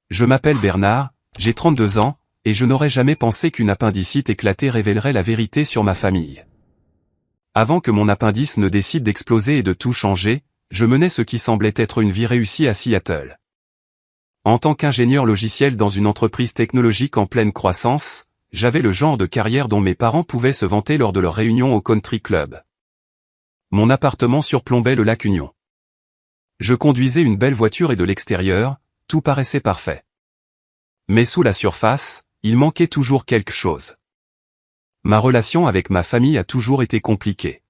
Je m'appelle Bernard, j'ai 32 ans, et je n'aurais jamais pensé qu'une appendicite éclatée révélerait la vérité sur ma famille. Avant que mon appendice ne décide d'exploser et de tout changer, je menais ce qui semblait être une vie réussie à Seattle. En tant qu'ingénieur logiciel dans une entreprise technologique en pleine croissance, j'avais le genre de carrière dont mes parents pouvaient se vanter lors de leurs réunions au country club. Mon appartement surplombait le lac Union. Je conduisais une belle voiture et de l'extérieur, tout paraissait parfait. Mais sous la surface, il manquait toujours quelque chose. Ma relation avec ma famille a toujours été compliquée.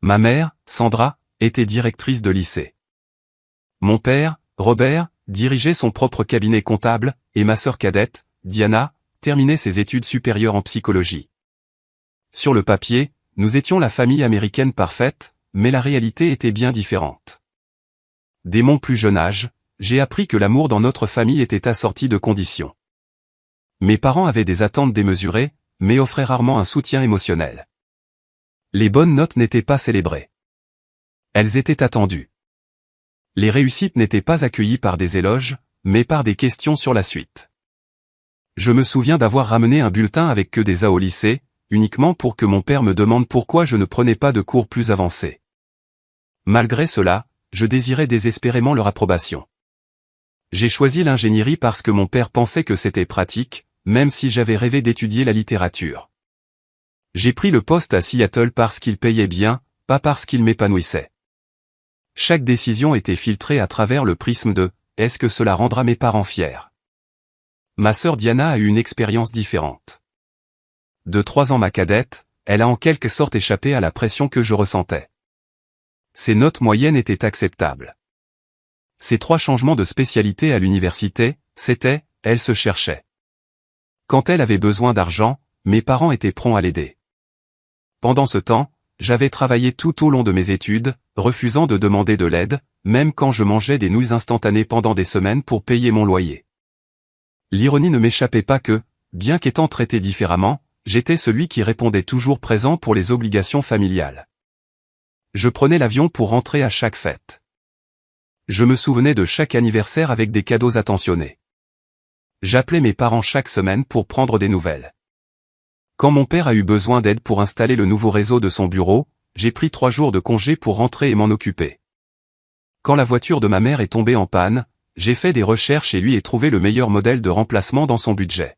Ma mère, Sandra, était directrice de lycée. Mon père, Robert, dirigeait son propre cabinet comptable, et ma sœur cadette, Diana, terminait ses études supérieures en psychologie. Sur le papier, nous étions la famille américaine parfaite, mais la réalité était bien différente. Dès mon plus jeune âge, j'ai appris que l'amour dans notre famille était assorti de conditions. Mes parents avaient des attentes démesurées, mais offraient rarement un soutien émotionnel. Les bonnes notes n'étaient pas célébrées. Elles étaient attendues. Les réussites n'étaient pas accueillies par des éloges, mais par des questions sur la suite. Je me souviens d'avoir ramené un bulletin avec que des A au lycée, uniquement pour que mon père me demande pourquoi je ne prenais pas de cours plus avancés. Malgré cela, je désirais désespérément leur approbation. J'ai choisi l'ingénierie parce que mon père pensait que c'était pratique, même si j'avais rêvé d'étudier la littérature. J'ai pris le poste à Seattle parce qu'il payait bien, pas parce qu'il m'épanouissait. Chaque décision était filtrée à travers le prisme de « est-ce que cela rendra mes parents fiers ?» Ma sœur Diana a eu une expérience différente. De 3 ans ma cadette, elle a en quelque sorte échappé à la pression que je ressentais. Ses notes moyennes étaient acceptables. Ses 3 changements de spécialité à l'université, c'était « elle se cherchait ». Quand elle avait besoin d'argent, mes parents étaient prompts à l'aider. Pendant ce temps, j'avais travaillé tout au long de mes études, refusant de demander de l'aide, même quand je mangeais des nouilles instantanées pendant des semaines pour payer mon loyer. L'ironie ne m'échappait pas que, bien qu'étant traité différemment, j'étais celui qui répondait toujours présent pour les obligations familiales. Je prenais l'avion pour rentrer à chaque fête. Je me souvenais de chaque anniversaire avec des cadeaux attentionnés. J'appelais mes parents chaque semaine pour prendre des nouvelles. Quand mon père a eu besoin d'aide pour installer le nouveau réseau de son bureau, j'ai pris 3 jours de congé pour rentrer et m'en occuper. Quand la voiture de ma mère est tombée en panne, j'ai fait des recherches et lui ai trouvé le meilleur modèle de remplacement dans son budget.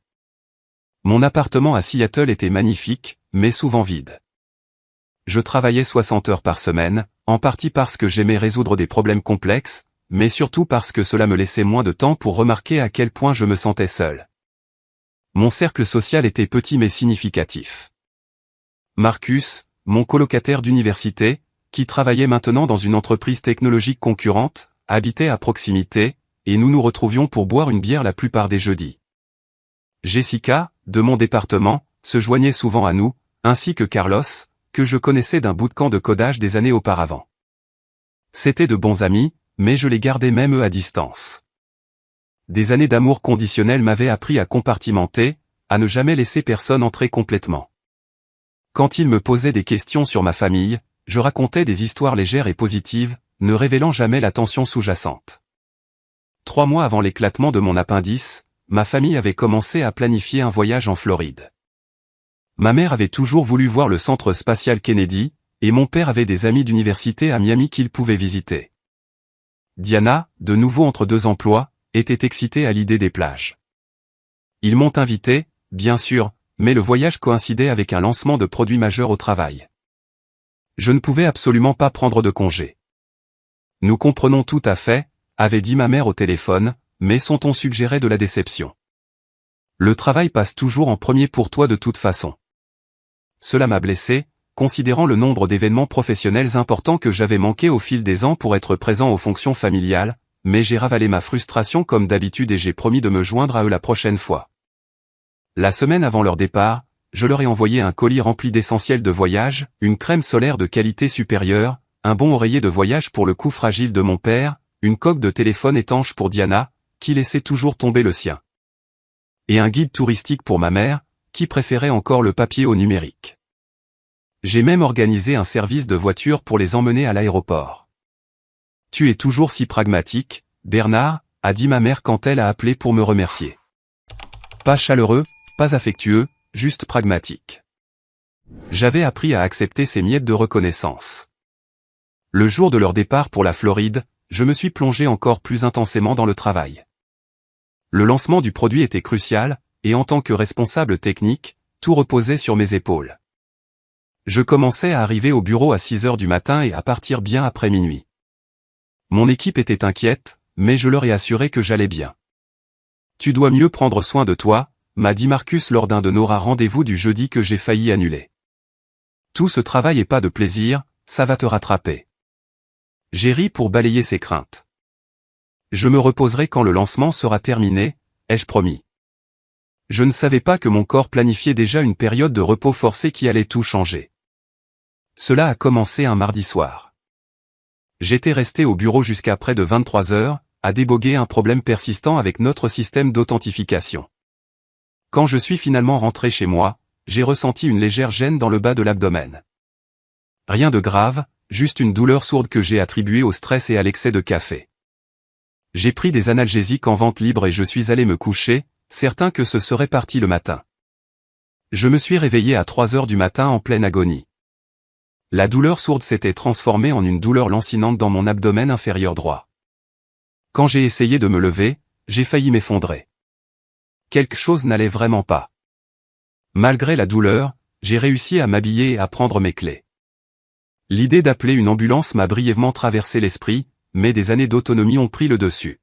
Mon appartement à Seattle était magnifique, mais souvent vide. Je travaillais 60 heures par semaine, en partie parce que j'aimais résoudre des problèmes complexes, mais surtout parce que cela me laissait moins de temps pour remarquer à quel point je me sentais seul. Mon cercle social était petit mais significatif. Marcus, mon colocataire d'université, qui travaillait maintenant dans une entreprise technologique concurrente, habitait à proximité, et nous nous retrouvions pour boire une bière la plupart des jeudis. Jessica, de mon département, se joignait souvent à nous, ainsi que Carlos, que je connaissais d'un bootcamp de codage des années auparavant. C'étaient de bons amis, mais je les gardais même eux à distance. Des années d'amour conditionnel m'avaient appris à compartimenter, à ne jamais laisser personne entrer complètement. Quand ils me posaient des questions sur ma famille, je racontais des histoires légères et positives, ne révélant jamais la tension sous-jacente. 3 mois avant l'éclatement de mon appendice, ma famille avait commencé à planifier un voyage en Floride. Ma mère avait toujours voulu voir le centre spatial Kennedy, et mon père avait des amis d'université à Miami qu'il pouvait visiter. Diana, de nouveau entre 2 emplois, était excitée à l'idée des plages. Ils m'ont invité, bien sûr, mais le voyage coïncidait avec un lancement de produits majeurs au travail. Je ne pouvais absolument pas prendre de congé. Nous comprenons tout à fait, avait dit ma mère au téléphone, mais son ton suggérait de la déception. Le travail passe toujours en premier pour toi de toute façon. Cela m'a blessé, considérant le nombre d'événements professionnels importants que j'avais manqués au fil des ans pour être présent aux fonctions familiales, mais j'ai ravalé ma frustration comme d'habitude et j'ai promis de me joindre à eux la prochaine fois. La semaine avant leur départ, je leur ai envoyé un colis rempli d'essentiels de voyage, une crème solaire de qualité supérieure, un bon oreiller de voyage pour le cou fragile de mon père, une coque de téléphone étanche pour Diana, qui laissait toujours tomber le sien. Et un guide touristique pour ma mère, qui préférait encore le papier au numérique. J'ai même organisé un service de voiture pour les emmener à l'aéroport. Tu es toujours si pragmatique, Bernard, a dit ma mère quand elle a appelé pour me remercier. Pas chaleureux, pas affectueux, juste pragmatique. J'avais appris à accepter ces miettes de reconnaissance. Le jour de leur départ pour la Floride, je me suis plongé encore plus intensément dans le travail. Le lancement du produit était crucial, et en tant que responsable technique, tout reposait sur mes épaules. Je commençais à arriver au bureau à 6 heures du matin et à partir bien après minuit. Mon équipe était inquiète, mais je leur ai assuré que j'allais bien. Tu dois mieux prendre soin de toi, m'a dit Marcus lors d'un de nos rares rendez-vous du jeudi que j'ai failli annuler. Tout ce travail et pas de plaisir, ça va te rattraper. J'ai ri pour balayer ses craintes. Je me reposerai quand le lancement sera terminé, ai-je promis. Je ne savais pas que mon corps planifiait déjà une période de repos forcé qui allait tout changer. Cela a commencé un mardi soir. J'étais resté au bureau jusqu'à près de 23 heures, à déboguer un problème persistant avec notre système d'authentification. Quand je suis finalement rentré chez moi, j'ai ressenti une légère gêne dans le bas de l'abdomen. Rien de grave, juste une douleur sourde que j'ai attribuée au stress et à l'excès de café. J'ai pris des analgésiques en vente libre et je suis allé me coucher, certain que ce serait parti le matin. Je me suis réveillé à 3 heures du matin en pleine agonie. La douleur sourde s'était transformée en une douleur lancinante dans mon abdomen inférieur droit. Quand j'ai essayé de me lever, j'ai failli m'effondrer. Quelque chose n'allait vraiment pas. Malgré la douleur, j'ai réussi à m'habiller et à prendre mes clés. L'idée d'appeler une ambulance m'a brièvement traversé l'esprit, mais des années d'autonomie ont pris le dessus.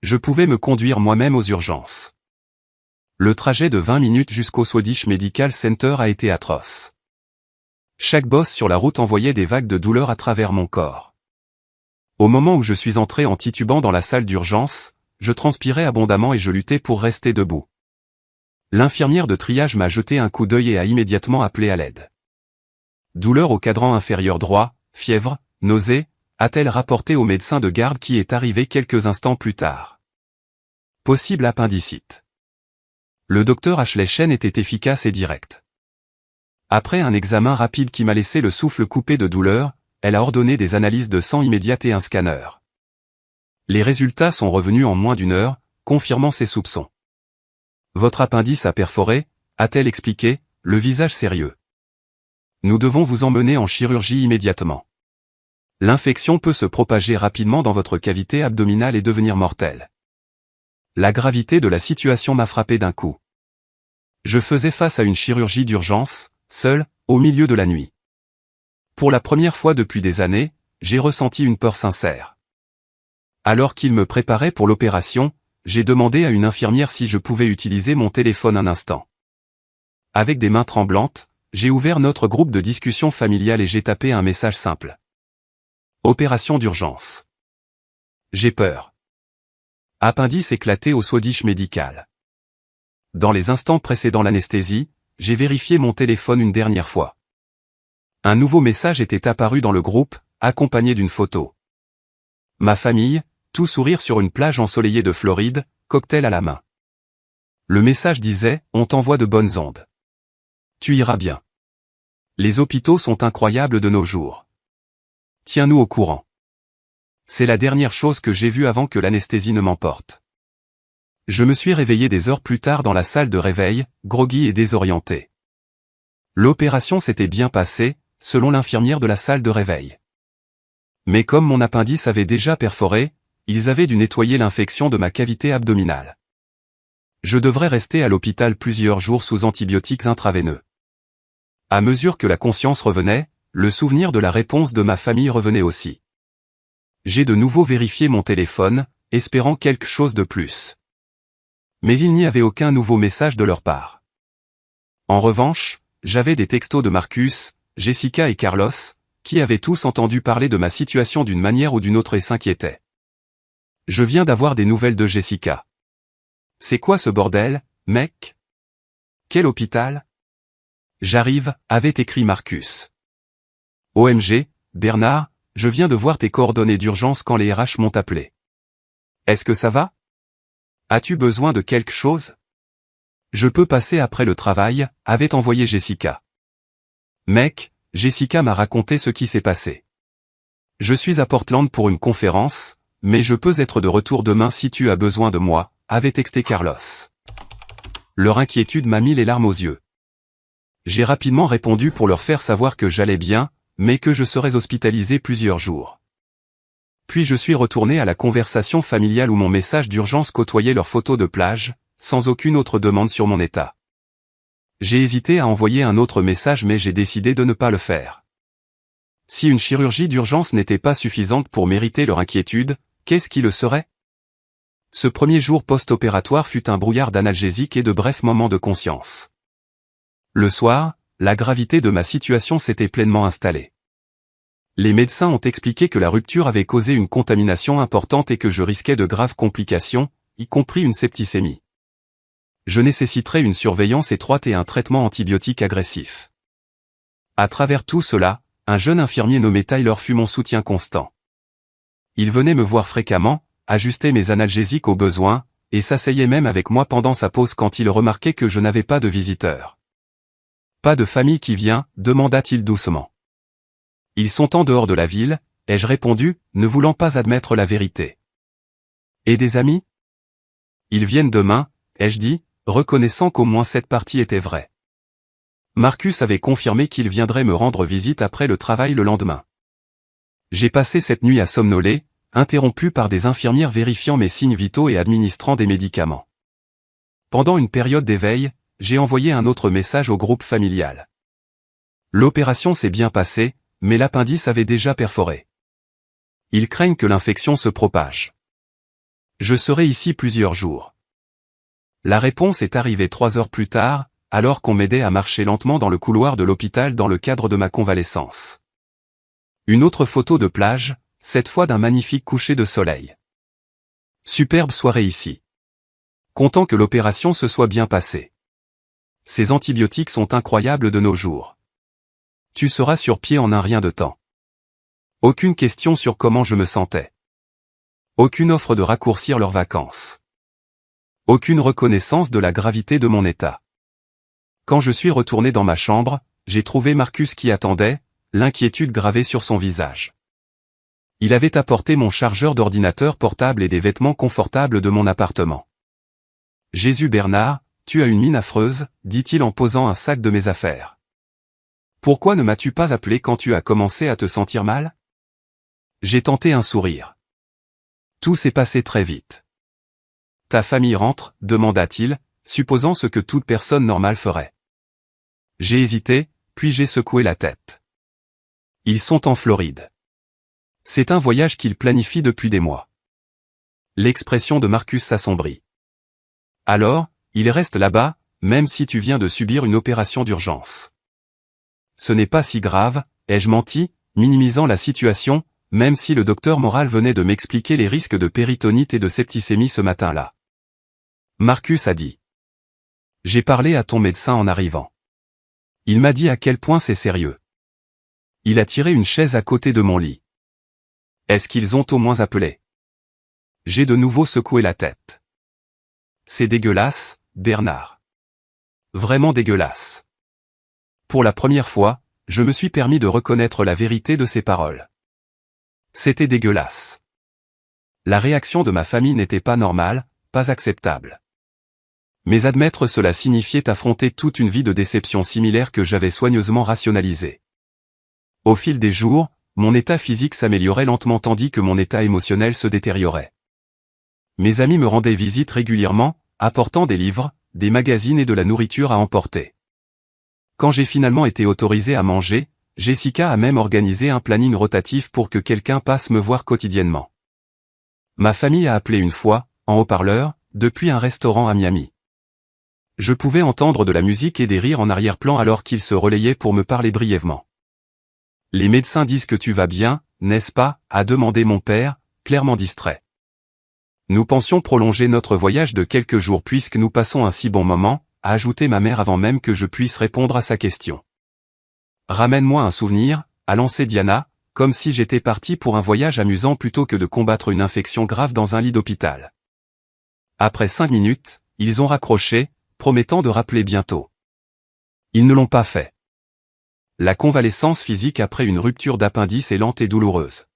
Je pouvais me conduire moi-même aux urgences. Le trajet de 20 minutes jusqu'au Swedish Medical Center a été atroce. Chaque bosse sur la route envoyait des vagues de douleur à travers mon corps. Au moment où je suis entré en titubant dans la salle d'urgence, je transpirais abondamment et je luttais pour rester debout. L'infirmière de triage m'a jeté un coup d'œil et a immédiatement appelé à l'aide. Douleur au cadran inférieur droit, fièvre, nausée, a-t-elle rapporté au médecin de garde qui est arrivé quelques instants plus tard. Possible appendicite. Le docteur Ashley Chen était efficace et direct. Après un examen rapide qui m'a laissé le souffle coupé de douleur, elle a ordonné des analyses de sang immédiates et un scanner. Les résultats sont revenus en moins d'1 heure, confirmant ses soupçons. Votre appendice a perforé, a-t-elle expliqué, le visage sérieux. Nous devons vous emmener en chirurgie immédiatement. L'infection peut se propager rapidement dans votre cavité abdominale et devenir mortelle. La gravité de la situation m'a frappé d'un coup. Je faisais face à une chirurgie d'urgence, seul, au milieu de la nuit. Pour la première fois depuis des années, j'ai ressenti une peur sincère. Alors qu'il me préparait pour l'opération, j'ai demandé à une infirmière si je pouvais utiliser mon téléphone un instant. Avec des mains tremblantes, j'ai ouvert notre groupe de discussion familiale et j'ai tapé un message simple. Opération d'urgence. J'ai peur. Appendice éclaté au Swedish Medical. Dans les instants précédant l'anesthésie, j'ai vérifié mon téléphone une dernière fois. Un nouveau message était apparu dans le groupe, accompagné d'une photo. Ma famille, tout sourire sur une plage ensoleillée de Floride, cocktail à la main. Le message disait, on t'envoie de bonnes ondes. Tu iras bien. Les hôpitaux sont incroyables de nos jours. Tiens-nous au courant. C'est la dernière chose que j'ai vue avant que l'anesthésie ne m'emporte. Je me suis réveillé des heures plus tard dans la salle de réveil, groggy et désorienté. L'opération s'était bien passée, selon l'infirmière de la salle de réveil. Mais comme mon appendice avait déjà perforé, ils avaient dû nettoyer l'infection de ma cavité abdominale. Je devrais rester à l'hôpital plusieurs jours sous antibiotiques intraveineux. À mesure que la conscience revenait, le souvenir de la réponse de ma famille revenait aussi. J'ai de nouveau vérifié mon téléphone, espérant quelque chose de plus. Mais il n'y avait aucun nouveau message de leur part. En revanche, j'avais des textos de Marcus, Jessica et Carlos, qui avaient tous entendu parler de ma situation d'une manière ou d'une autre et s'inquiétaient. Je viens d'avoir des nouvelles de Jessica. C'est quoi ce bordel, mec? Quel hôpital? J'arrive, avait écrit Marcus. OMG, Bernard, je viens de voir tes coordonnées d'urgence quand les RH m'ont appelé. Est-ce que ça va? As-tu besoin de quelque chose? Je peux passer après le travail, avait envoyé Jessica. Mec, Jessica m'a raconté ce qui s'est passé. Je suis à Portland pour une conférence, mais je peux être de retour demain si tu as besoin de moi, avait texté Carlos. Leur inquiétude m'a mis les larmes aux yeux. J'ai rapidement répondu pour leur faire savoir que j'allais bien, mais que je serais hospitalisé plusieurs jours. Puis je suis retourné à la conversation familiale où mon message d'urgence côtoyait leurs photos de plage, sans aucune autre demande sur mon état. J'ai hésité à envoyer un autre message mais j'ai décidé de ne pas le faire. Si une chirurgie d'urgence n'était pas suffisante pour mériter leur inquiétude, qu'est-ce qui le serait? Ce premier jour post-opératoire fut un brouillard d'analgésiques et de brefs moments de conscience. Le soir, la gravité de ma situation s'était pleinement installée. Les médecins ont expliqué que la rupture avait causé une contamination importante et que je risquais de graves complications, y compris une septicémie. Je nécessiterais une surveillance étroite et un traitement antibiotique agressif. À travers tout cela, un jeune infirmier nommé Tyler fut mon soutien constant. Il venait me voir fréquemment, ajustait mes analgésiques aux besoins, et s'asseyait même avec moi pendant sa pause quand il remarquait que je n'avais pas de visiteurs. « Pas de famille qui vient ?» demanda-t-il doucement. « Ils sont en dehors de la ville » ai-je répondu, ne voulant pas admettre la vérité. « Et des amis ?»« Ils viennent demain » ai-je dit, reconnaissant qu'au moins cette partie était vraie. Marcus avait confirmé qu'il viendrait me rendre visite après le travail le lendemain. J'ai passé cette nuit à somnoler, interrompu par des infirmières vérifiant mes signes vitaux et administrant des médicaments. Pendant une période d'éveil, j'ai envoyé un autre message au groupe familial. L'opération s'est bien passée, mais l'appendice avait déjà perforé. Ils craignent que l'infection se propage. Je serai ici plusieurs jours. La réponse est arrivée 3 heures plus tard, alors qu'on m'aidait à marcher lentement dans le couloir de l'hôpital dans le cadre de ma convalescence. Une autre photo de plage, cette fois d'un magnifique coucher de soleil. Superbe soirée ici. Content que l'opération se soit bien passée. Ces antibiotiques sont incroyables de nos jours. Tu seras sur pied en un rien de temps. Aucune question sur comment je me sentais. Aucune offre de raccourcir leurs vacances. Aucune reconnaissance de la gravité de mon état. Quand je suis retourné dans ma chambre, j'ai trouvé Marcus qui attendait, l'inquiétude gravée sur son visage. Il avait apporté mon chargeur d'ordinateur portable et des vêtements confortables de mon appartement. « Jésus Bernard, tu as une mine affreuse, dit-il en posant un sac de mes affaires. Pourquoi ne m'as-tu pas appelé quand tu as commencé à te sentir mal? J'ai tenté un sourire. Tout s'est passé très vite. Ta famille rentre, demanda-t-il, supposant ce que toute personne normale ferait. J'ai hésité, puis j'ai secoué la tête. Ils sont en Floride. C'est un voyage qu'ils planifient depuis des mois. L'expression de Marcus s'assombrit. Alors, ils restent là-bas, même si tu viens de subir une opération d'urgence. Ce n'est pas si grave, ai-je menti, minimisant la situation, même si le docteur Moral venait de m'expliquer les risques de péritonite et de septicémie ce matin-là. Marcus a dit. J'ai parlé à ton médecin en arrivant. Il m'a dit à quel point c'est sérieux. Il a tiré une chaise à côté de mon lit. Est-ce qu'ils ont au moins appelé? J'ai de nouveau secoué la tête. C'est dégueulasse, Bernard. Vraiment dégueulasse. Pour la première fois, je me suis permis de reconnaître la vérité de ces paroles. C'était dégueulasse. La réaction de ma famille n'était pas normale, pas acceptable. Mais admettre cela signifiait affronter toute une vie de déception similaire que j'avais soigneusement rationalisée. Au fil des jours, mon état physique s'améliorait lentement tandis que mon état émotionnel se détériorait. Mes amis me rendaient visite régulièrement, apportant des livres, des magazines et de la nourriture à emporter. Quand j'ai finalement été autorisé à manger, Jessica a même organisé un planning rotatif pour que quelqu'un passe me voir quotidiennement. Ma famille a appelé une fois, en haut-parleur, depuis un restaurant à Miami. Je pouvais entendre de la musique et des rires en arrière-plan alors qu'ils se relayaient pour me parler brièvement. Les médecins disent que tu vas bien, n'est-ce pas, a demandé mon père, clairement distrait. Nous pensions prolonger notre voyage de quelques jours puisque nous passons un si bon moment, a ajouté ma mère avant même que je puisse répondre à sa question. Ramène-moi un souvenir, a lancé Diana, comme si j'étais parti pour un voyage amusant plutôt que de combattre une infection grave dans un lit d'hôpital. Après 5 minutes, ils ont raccroché, promettant de rappeler bientôt. Ils ne l'ont pas fait. La convalescence physique après une rupture d'appendice est lente et douloureuse.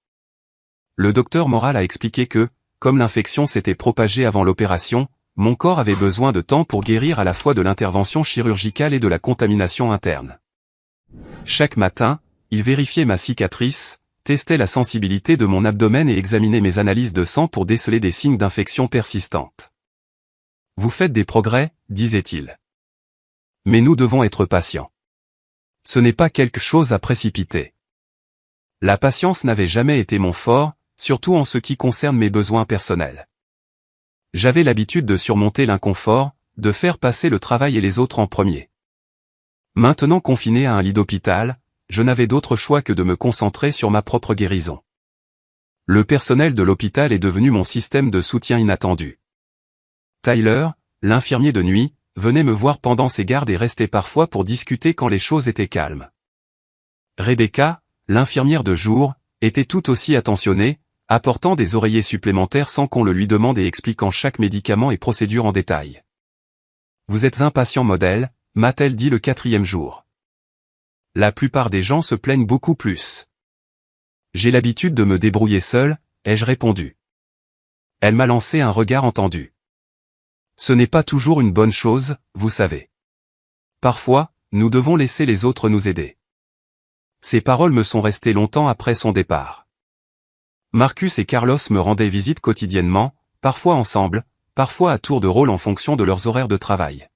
Le docteur Moral a expliqué que, comme l'infection s'était propagée avant l'opération, mon corps avait besoin de temps pour guérir à la fois de l'intervention chirurgicale et de la contamination interne. Chaque matin, il vérifiait ma cicatrice, testait la sensibilité de mon abdomen et examinait mes analyses de sang pour déceler des signes d'infection persistante. Vous faites des progrès, disait-il. Mais nous devons être patients. Ce n'est pas quelque chose à précipiter. La patience n'avait jamais été mon fort, surtout en ce qui concerne mes besoins personnels. J'avais l'habitude de surmonter l'inconfort, de faire passer le travail et les autres en premier. Maintenant confiné à un lit d'hôpital, je n'avais d'autre choix que de me concentrer sur ma propre guérison. Le personnel de l'hôpital est devenu mon système de soutien inattendu. Tyler, l'infirmier de nuit, venait me voir pendant ses gardes et restait parfois pour discuter quand les choses étaient calmes. Rebecca, l'infirmière de jour, était tout aussi attentionnée, apportant des oreillers supplémentaires sans qu'on le lui demande et expliquant chaque médicament et procédure en détail. « Vous êtes un patient modèle », m'a-t-elle dit le 4e jour. La plupart des gens se plaignent beaucoup plus. J'ai l'habitude de me débrouiller seul, ai-je répondu. Elle m'a lancé un regard entendu. Ce n'est pas toujours une bonne chose, vous savez. Parfois, nous devons laisser les autres nous aider. Ces paroles me sont restées longtemps après son départ. Marcus et Carlos me rendaient visite quotidiennement, parfois ensemble, parfois à tour de rôle en fonction de leurs horaires de travail.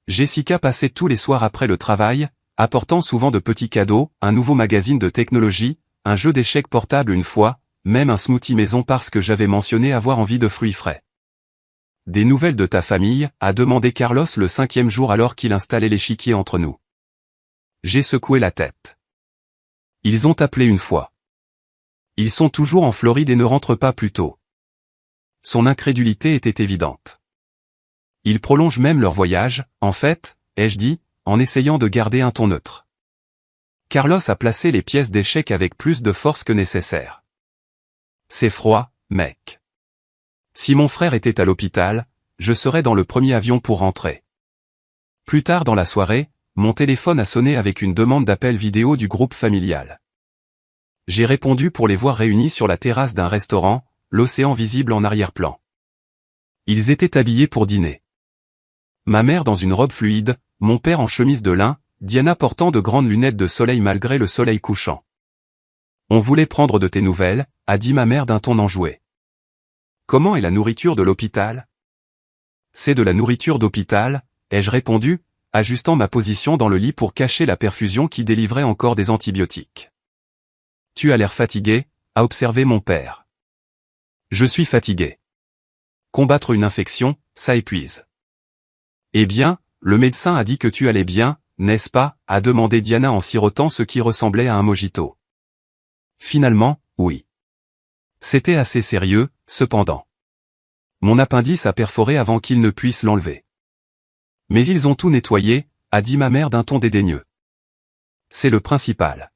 Jessica passait tous les soirs après le travail, apportant souvent de petits cadeaux, un nouveau magazine de technologie, un jeu d'échecs portable une fois, même un smoothie maison parce que j'avais mentionné avoir envie de fruits frais. « Des nouvelles de ta famille ?» a demandé Carlos le 5e jour alors qu'il installait l'échiquier entre nous. J'ai secoué la tête. Ils ont appelé une fois. Ils sont toujours en Floride et ne rentrent pas plus tôt. Son incrédulité était évidente. Ils prolongent même leur voyage, en fait, ai-je dit, en essayant de garder un ton neutre. Carlos a placé les pièces d'échecs avec plus de force que nécessaire. C'est froid, mec. Si mon frère était à l'hôpital, je serais dans le premier avion pour rentrer. Plus tard dans la soirée, mon téléphone a sonné avec une demande d'appel vidéo du groupe familial. J'ai répondu pour les voir réunis sur la terrasse d'un restaurant, l'océan visible en arrière-plan. Ils étaient habillés pour dîner. Ma mère dans une robe fluide, mon père en chemise de lin, Diana portant de grandes lunettes de soleil malgré le soleil couchant. On voulait prendre de tes nouvelles, a dit ma mère d'un ton enjoué. Comment est la nourriture de l'hôpital? C'est de la nourriture d'hôpital, ai-je répondu, ajustant ma position dans le lit pour cacher la perfusion qui délivrait encore des antibiotiques. Tu as l'air fatigué, a observé mon père. Je suis fatigué. Combattre une infection, ça épuise. Eh bien, le médecin a dit que tu allais bien, n'est-ce pas, a demandé Diana en sirotant ce qui ressemblait à un mojito. Finalement, oui. C'était assez sérieux, cependant. Mon appendice a perforé avant qu'ils ne puissent l'enlever. Mais ils ont tout nettoyé, a dit ma mère d'un ton dédaigneux. C'est le principal.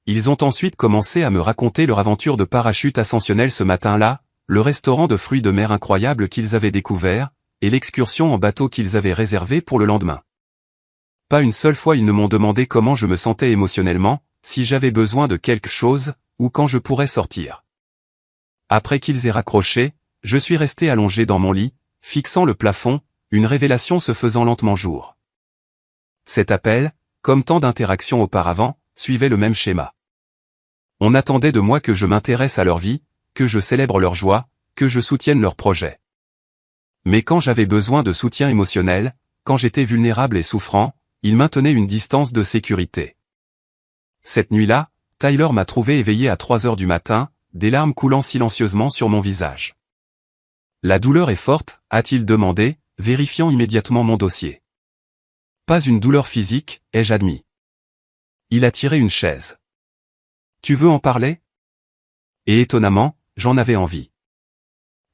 Ils ont ensuite commencé à me raconter leur aventure de parachute ascensionnel ce matin-là, le restaurant de fruits de mer incroyable qu'ils avaient découvert, et l'excursion en bateau qu'ils avaient réservée pour le lendemain. Pas une seule fois ils ne m'ont demandé comment je me sentais émotionnellement, si j'avais besoin de quelque chose, ou quand je pourrais sortir. Après qu'ils aient raccroché, je suis resté allongé dans mon lit, fixant le plafond, une révélation se faisant lentement jour. Cet appel, comme tant d'interactions auparavant, suivait le même schéma. On attendait de moi que je m'intéresse à leur vie, que je célèbre leur joie, que je soutienne leurs projets. Mais quand j'avais besoin de soutien émotionnel, quand j'étais vulnérable et souffrant, ils maintenaient une distance de sécurité. Cette nuit-là, Tyler m'a trouvé éveillé à 3 heures du matin, des larmes coulant silencieusement sur mon visage. La douleur est forte, a-t-il demandé, vérifiant immédiatement mon dossier. Pas une douleur physique, ai-je admis. Il a tiré une chaise. Tu veux en parler? Et étonnamment, j'en avais envie.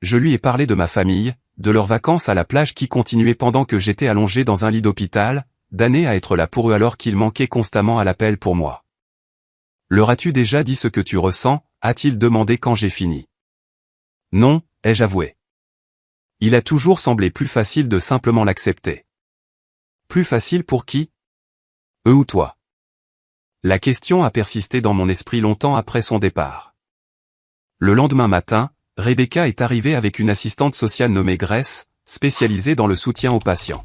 Je lui ai parlé de ma famille, de leurs vacances à la plage qui continuaient pendant que j'étais allongé dans un lit d'hôpital, d'années à être là pour eux alors qu'ils manquaient constamment à l'appel pour moi. Leur as-tu déjà dit ce que tu ressens, a-t-il demandé quand j'ai fini. Non, ai-je avoué. Il a toujours semblé plus facile de simplement l'accepter. Plus facile pour qui? Eux ou toi? La question a persisté dans mon esprit longtemps après son départ. Le lendemain matin, Rebecca est arrivée avec une assistante sociale nommée Grace, spécialisée dans le soutien aux patients.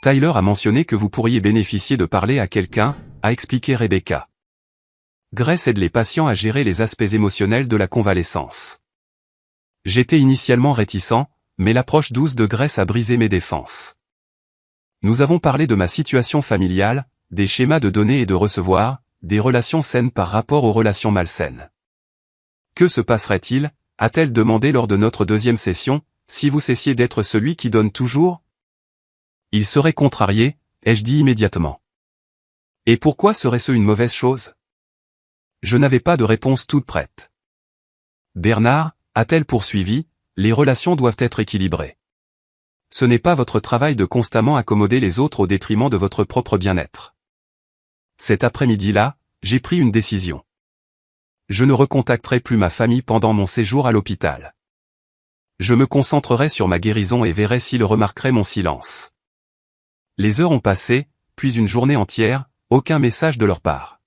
Tyler a mentionné que vous pourriez bénéficier de parler à quelqu'un, a expliqué Rebecca. Grace aide les patients à gérer les aspects émotionnels de la convalescence. J'étais initialement réticent, mais l'approche douce de Grace a brisé mes défenses. Nous avons parlé de ma situation familiale, des schémas de donner et de recevoir, des relations saines par rapport aux relations malsaines. Que se passerait-il, a-t-elle demandé lors de notre deuxième session, si vous cessiez d'être celui qui donne toujours? Il serait contrarié, ai-je dit immédiatement. Et pourquoi serait-ce une mauvaise chose? Je n'avais pas de réponse toute prête. Bernard, a-t-elle poursuivi, les relations doivent être équilibrées. Ce n'est pas votre travail de constamment accommoder les autres au détriment de votre propre bien-être. Cet après-midi-là, j'ai pris une décision. Je ne recontacterai plus ma famille pendant mon séjour à l'hôpital. Je me concentrerai sur ma guérison et verrai s'ils remarqueraient mon silence. Les heures ont passé, puis une journée entière, aucun message de leur part.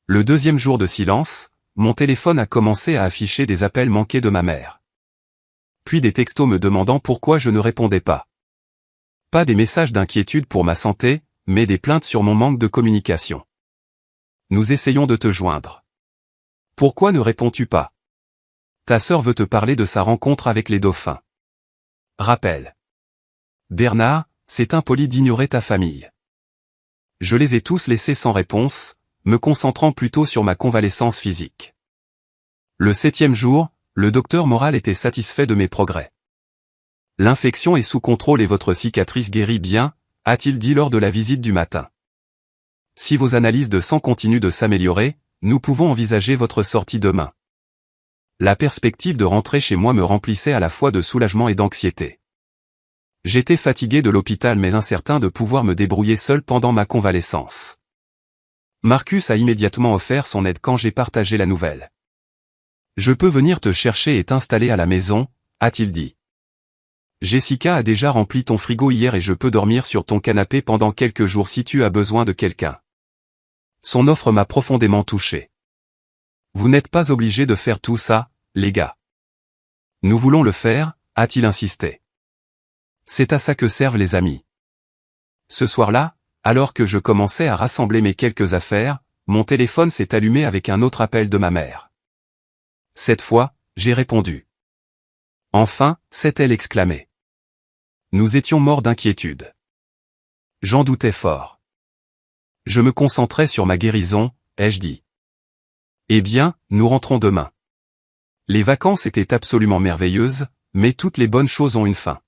Le deuxième jour de silence, mon téléphone a commencé à afficher des appels manqués de ma mère. Puis des textos me demandant pourquoi je ne répondais pas. Pas des messages d'inquiétude pour ma santé, mais des plaintes sur mon manque de communication. Nous essayons de te joindre. Pourquoi ne réponds-tu pas? Ta sœur veut te parler de sa rencontre avec les dauphins. Rappel. Bernard, c'est impoli d'ignorer ta famille. Je les ai tous laissés sans réponse, me concentrant plutôt sur ma convalescence physique. Le 7e jour, le docteur Moral était satisfait de mes progrès. L'infection est sous contrôle et votre cicatrice guérit bien, a-t-il dit lors de la visite du matin. Si vos analyses de sang continuent de s'améliorer, nous pouvons envisager votre sortie demain. La perspective de rentrer chez moi me remplissait à la fois de soulagement et d'anxiété. J'étais fatigué de l'hôpital mais incertain de pouvoir me débrouiller seul pendant ma convalescence. Marcus a immédiatement offert son aide quand j'ai partagé la nouvelle. Je peux venir te chercher et t'installer à la maison, a-t-il dit. Jessica a déjà rempli ton frigo hier et je peux dormir sur ton canapé pendant quelques jours si tu as besoin de quelqu'un. Son offre m'a profondément touché. Vous n'êtes pas obligés de faire tout ça, les gars. Nous voulons le faire, a-t-il insisté. C'est à ça que servent les amis. Ce soir-là, alors que je commençais à rassembler mes quelques affaires, mon téléphone s'est allumé avec un autre appel de ma mère. Cette fois, j'ai répondu. Enfin, s'est-elle exclamée. Nous étions morts d'inquiétude. J'en doutais fort. Je me concentrais sur ma guérison, ai-je dit. Eh bien, nous rentrons demain. Les vacances étaient absolument merveilleuses, mais toutes les bonnes choses ont une fin.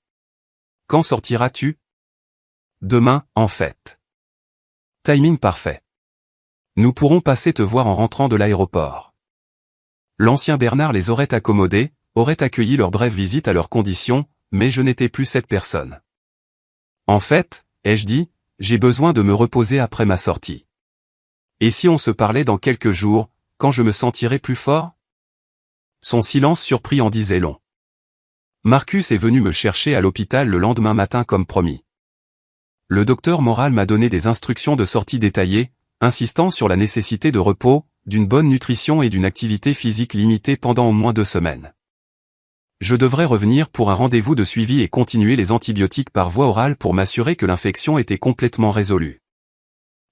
Quand sortiras-tu? Demain, en fait. Timing parfait. Nous pourrons passer te voir en rentrant de l'aéroport. L'ancien Bernard les aurait accommodés, aurait accueilli leur brève visite à leurs conditions, mais je n'étais plus cette personne. En fait, ai-je dit, j'ai besoin de me reposer après ma sortie. Et si on se parlait dans quelques jours, quand je me sentirai plus fort? Son silence surpris en disait long. Marcus est venu me chercher à l'hôpital le lendemain matin comme promis. Le docteur Moral m'a donné des instructions de sortie détaillées, insistant sur la nécessité de repos, d'une bonne nutrition et d'une activité physique limitée pendant au moins 2 semaines. Je devrais revenir pour un rendez-vous de suivi et continuer les antibiotiques par voie orale pour m'assurer que l'infection était complètement résolue.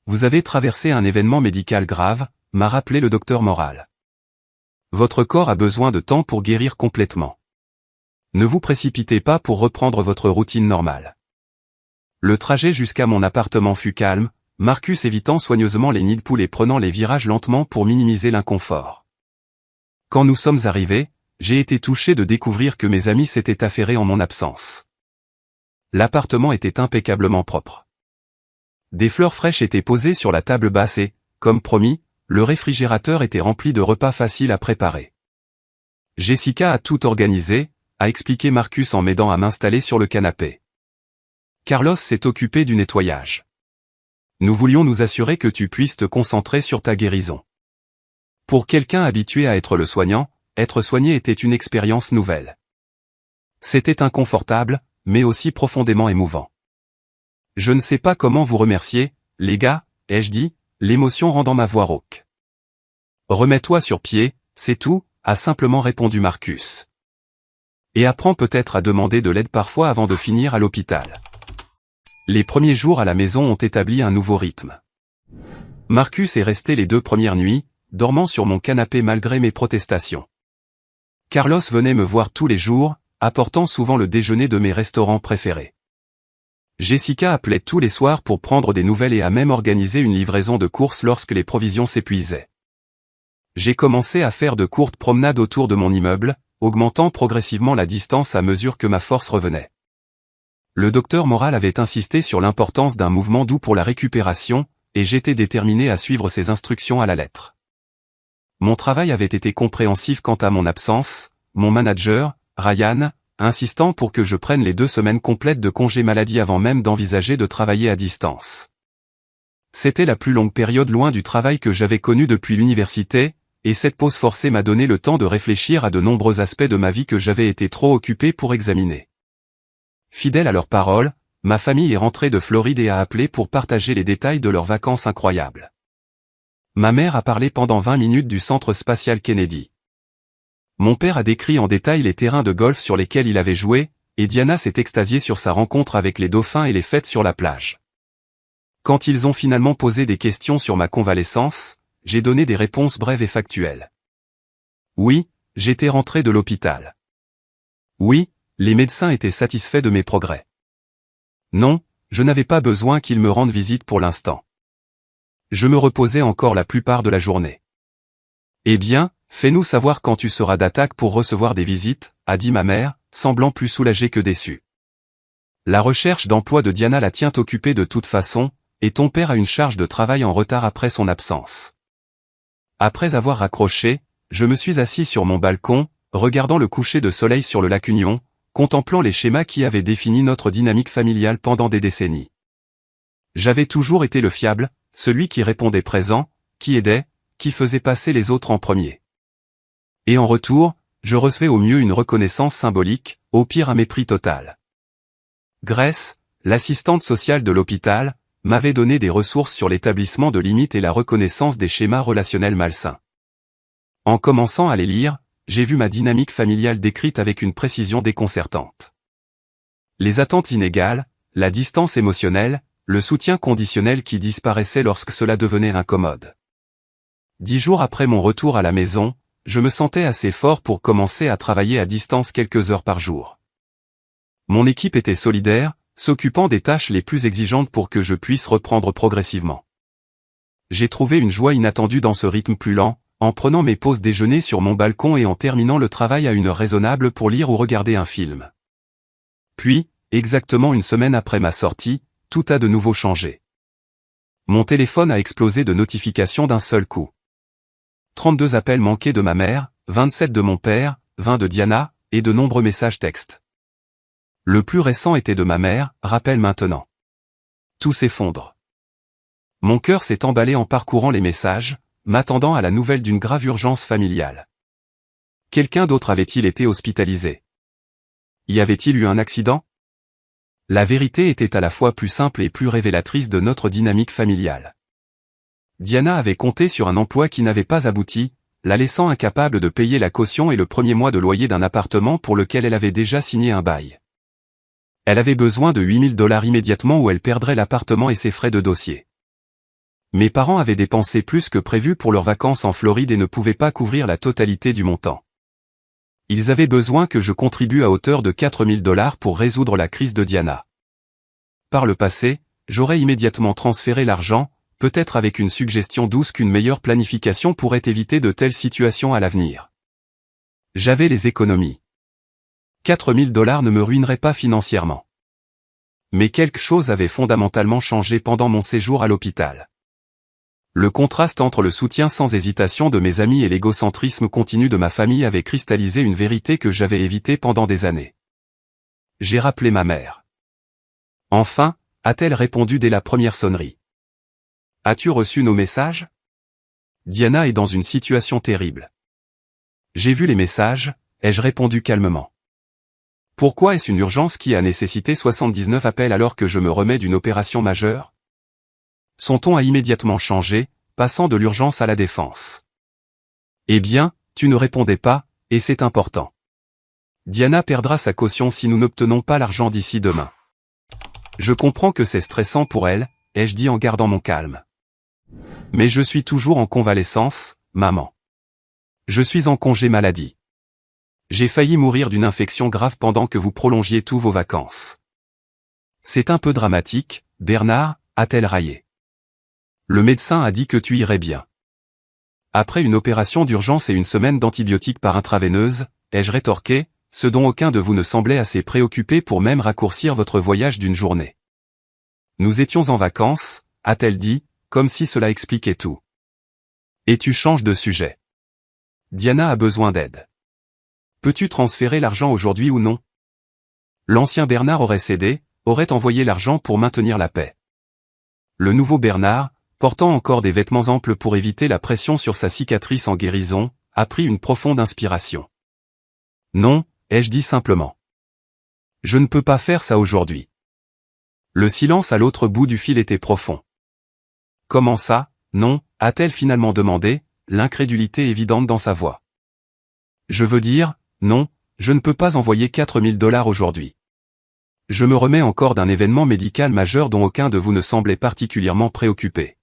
Vous avez traversé un événement médical grave, m'a rappelé le docteur Moral. Votre corps a besoin de temps pour guérir complètement. Ne vous précipitez pas pour reprendre votre routine normale. Le trajet jusqu'à mon appartement fut calme, Marcus évitant soigneusement les nids de poules et prenant les virages lentement pour minimiser l'inconfort. Quand nous sommes arrivés, j'ai été touché de découvrir que mes amis s'étaient affairés en mon absence. L'appartement était impeccablement propre. Des fleurs fraîches étaient posées sur la table basse et, comme promis, le réfrigérateur était rempli de repas faciles à préparer. Jessica a tout organisé, a expliqué Marcus en m'aidant à m'installer sur le canapé. Carlos s'est occupé du nettoyage. Nous voulions nous assurer que tu puisses te concentrer sur ta guérison. Pour quelqu'un habitué à être le soignant, être soigné était une expérience nouvelle. C'était inconfortable, mais aussi profondément émouvant. Je ne sais pas comment vous remercier, les gars, ai-je dit, l'émotion rendant ma voix rauque. Remets-toi sur pied, c'est tout, a simplement répondu Marcus. Et apprends peut-être à demander de l'aide parfois avant de finir à l'hôpital. Les premiers jours à la maison ont établi un nouveau rythme. Marcus est resté les 2 premières nuits, dormant sur mon canapé malgré mes protestations. Carlos venait me voir tous les jours, apportant souvent le déjeuner de mes restaurants préférés. Jessica appelait tous les soirs pour prendre des nouvelles et a même organisé une livraison de courses lorsque les provisions s'épuisaient. J'ai commencé à faire de courtes promenades autour de mon immeuble, augmentant progressivement la distance à mesure que ma force revenait. Le docteur Moral avait insisté sur l'importance d'un mouvement doux pour la récupération, et j'étais déterminé à suivre ses instructions à la lettre. Mon travail avait été compréhensif quant à mon absence, mon manager, Ryan, insistant pour que je prenne les 2 semaines complètes de congé maladie avant même d'envisager de travailler à distance. C'était la plus longue période loin du travail que j'avais connu depuis l'université, et cette pause forcée m'a donné le temps de réfléchir à de nombreux aspects de ma vie que j'avais été trop occupé pour examiner. Fidèle à leurs paroles, ma famille est rentrée de Floride et a appelé pour partager les détails de leurs vacances incroyables. Ma mère a parlé pendant 20 minutes du centre spatial Kennedy. Mon père a décrit en détail les terrains de golf sur lesquels il avait joué, et Diana s'est extasiée sur sa rencontre avec les dauphins et les fêtes sur la plage. Quand ils ont finalement posé des questions sur ma convalescence, j'ai donné des réponses brèves et factuelles. Oui, j'étais rentré de l'hôpital. Oui, les médecins étaient satisfaits de mes progrès. Non, je n'avais pas besoin qu'ils me rendent visite pour l'instant. Je me reposais encore la plupart de la journée. Eh bien, fais-nous savoir quand tu seras d'attaque pour recevoir des visites, a dit ma mère, semblant plus soulagée que déçue. La recherche d'emploi de Diana la tient occupée de toute façon, et ton père a une charge de travail en retard après son absence. Après avoir raccroché, je me suis assis sur mon balcon, regardant le coucher de soleil sur le lac Union, contemplant les schémas qui avaient défini notre dynamique familiale pendant des décennies. J'avais toujours été le fiable, celui qui répondait présent, qui aidait, qui faisait passer les autres en premier. Et en retour, je recevais au mieux une reconnaissance symbolique, au pire un mépris total. Grace, l'assistante sociale de l'hôpital, m'avait donné des ressources sur l'établissement de limites et la reconnaissance des schémas relationnels malsains. En commençant à les lire, j'ai vu ma dynamique familiale décrite avec une précision déconcertante. Les attentes inégales, la distance émotionnelle, le soutien conditionnel qui disparaissait lorsque cela devenait incommode. 10 jours après mon retour à la maison, je me sentais assez fort pour commencer à travailler à distance quelques heures par jour. Mon équipe était solidaire, s'occupant des tâches les plus exigeantes pour que je puisse reprendre progressivement. J'ai trouvé une joie inattendue dans ce rythme plus lent, en prenant mes pauses déjeuner sur mon balcon et en terminant le travail à une heure raisonnable pour lire ou regarder un film. Puis, exactement une semaine après ma sortie, tout a de nouveau changé. Mon téléphone a explosé de notifications d'un seul coup. 32 appels manqués de ma mère, 27 de mon père, 20 de Diana, et de nombreux messages textes. Le plus récent était de ma mère, rappelle maintenant. Tout s'effondre. Mon cœur s'est emballé en parcourant les messages, m'attendant à la nouvelle d'une grave urgence familiale. Quelqu'un d'autre avait-il été hospitalisé? Y avait-il eu un accident? La vérité était à la fois plus simple et plus révélatrice de notre dynamique familiale. Diana avait compté sur un emploi qui n'avait pas abouti, la laissant incapable de payer la caution et le premier mois de loyer d'un appartement pour lequel elle avait déjà signé un bail. Elle avait besoin de $8 000 immédiatement ou elle perdrait l'appartement et ses frais de dossier. Mes parents avaient dépensé plus que prévu pour leurs vacances en Floride et ne pouvaient pas couvrir la totalité du montant. Ils avaient besoin que je contribue à hauteur de $4 000 pour résoudre la crise de Diana. Par le passé, j'aurais immédiatement transféré l'argent, peut-être avec une suggestion douce qu'une meilleure planification pourrait éviter de telles situations à l'avenir. J'avais les économies. $4 000 ne me ruineraient pas financièrement. Mais quelque chose avait fondamentalement changé pendant mon séjour à l'hôpital. Le contraste entre le soutien sans hésitation de mes amis et l'égocentrisme continu de ma famille avait cristallisé une vérité que j'avais évitée pendant des années. J'ai rappelé ma mère. Enfin, a-t-elle répondu dès la première sonnerie. As-tu reçu nos messages? Diana est dans une situation terrible. J'ai vu les messages, ai-je répondu calmement. Pourquoi est-ce une urgence qui a nécessité 79 appels alors que je me remets d'une opération majeure? Son ton a immédiatement changé, passant de l'urgence à la défense. Eh bien, tu ne répondais pas, et c'est important. Diana perdra sa caution si nous n'obtenons pas l'argent d'ici demain. Je comprends que c'est stressant pour elle, ai-je dit en gardant mon calme. Mais je suis toujours en convalescence, maman. Je suis en congé maladie. J'ai failli mourir d'une infection grave pendant que vous prolongiez tous vos vacances. C'est un peu dramatique, Bernard, a-t-elle raillé. Le médecin a dit que tu irais bien. Après une opération d'urgence et une semaine d'antibiotiques par intraveineuse, ai-je rétorqué, ce dont aucun de vous ne semblait assez préoccupé pour même raccourcir votre voyage d'une journée. Nous étions en vacances, a-t-elle dit, comme si cela expliquait tout. Et tu changes de sujet. Diana a besoin d'aide. Peux-tu transférer l'argent aujourd'hui ou non? L'ancien Bernard aurait cédé, aurait envoyé l'argent pour maintenir la paix. Le nouveau Bernard, portant encore des vêtements amples pour éviter la pression sur sa cicatrice en guérison, a pris une profonde inspiration. Non, ai-je dit simplement. Je ne peux pas faire ça aujourd'hui. Le silence à l'autre bout du fil était profond. Comment ça, non, a-t-elle finalement demandé, l'incrédulité évidente dans sa voix. Je veux dire, non, je ne peux pas envoyer 4000 $ aujourd'hui. Je me remets encore d'un événement médical majeur dont aucun de vous ne semblait particulièrement préoccupé.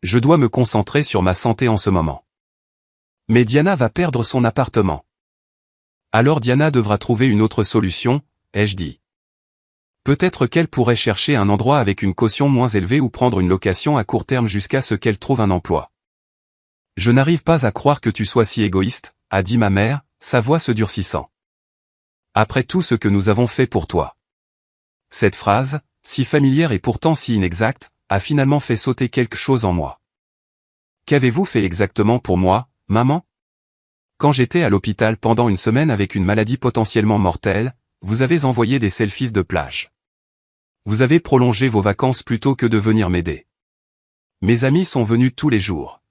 Je dois me concentrer sur ma santé en ce moment. Mais Diana va perdre son appartement. Alors Diana devra trouver une autre solution, ai-je dit. Peut-être qu'elle pourrait chercher un endroit avec une caution moins élevée ou prendre une location à court terme jusqu'à ce qu'elle trouve un emploi. Je n'arrive pas à croire que tu sois si égoïste, a dit ma mère, sa voix se durcissant. Après tout ce que nous avons fait pour toi. Cette phrase, si familière et pourtant si inexacte, a finalement fait sauter quelque chose en moi. Qu'avez-vous fait exactement pour moi, maman? Quand j'étais à l'hôpital pendant une semaine avec une maladie potentiellement mortelle, vous avez envoyé des selfies de plage. Vous avez prolongé vos vacances plutôt que de venir m'aider. Mes amis sont venus tous les jours.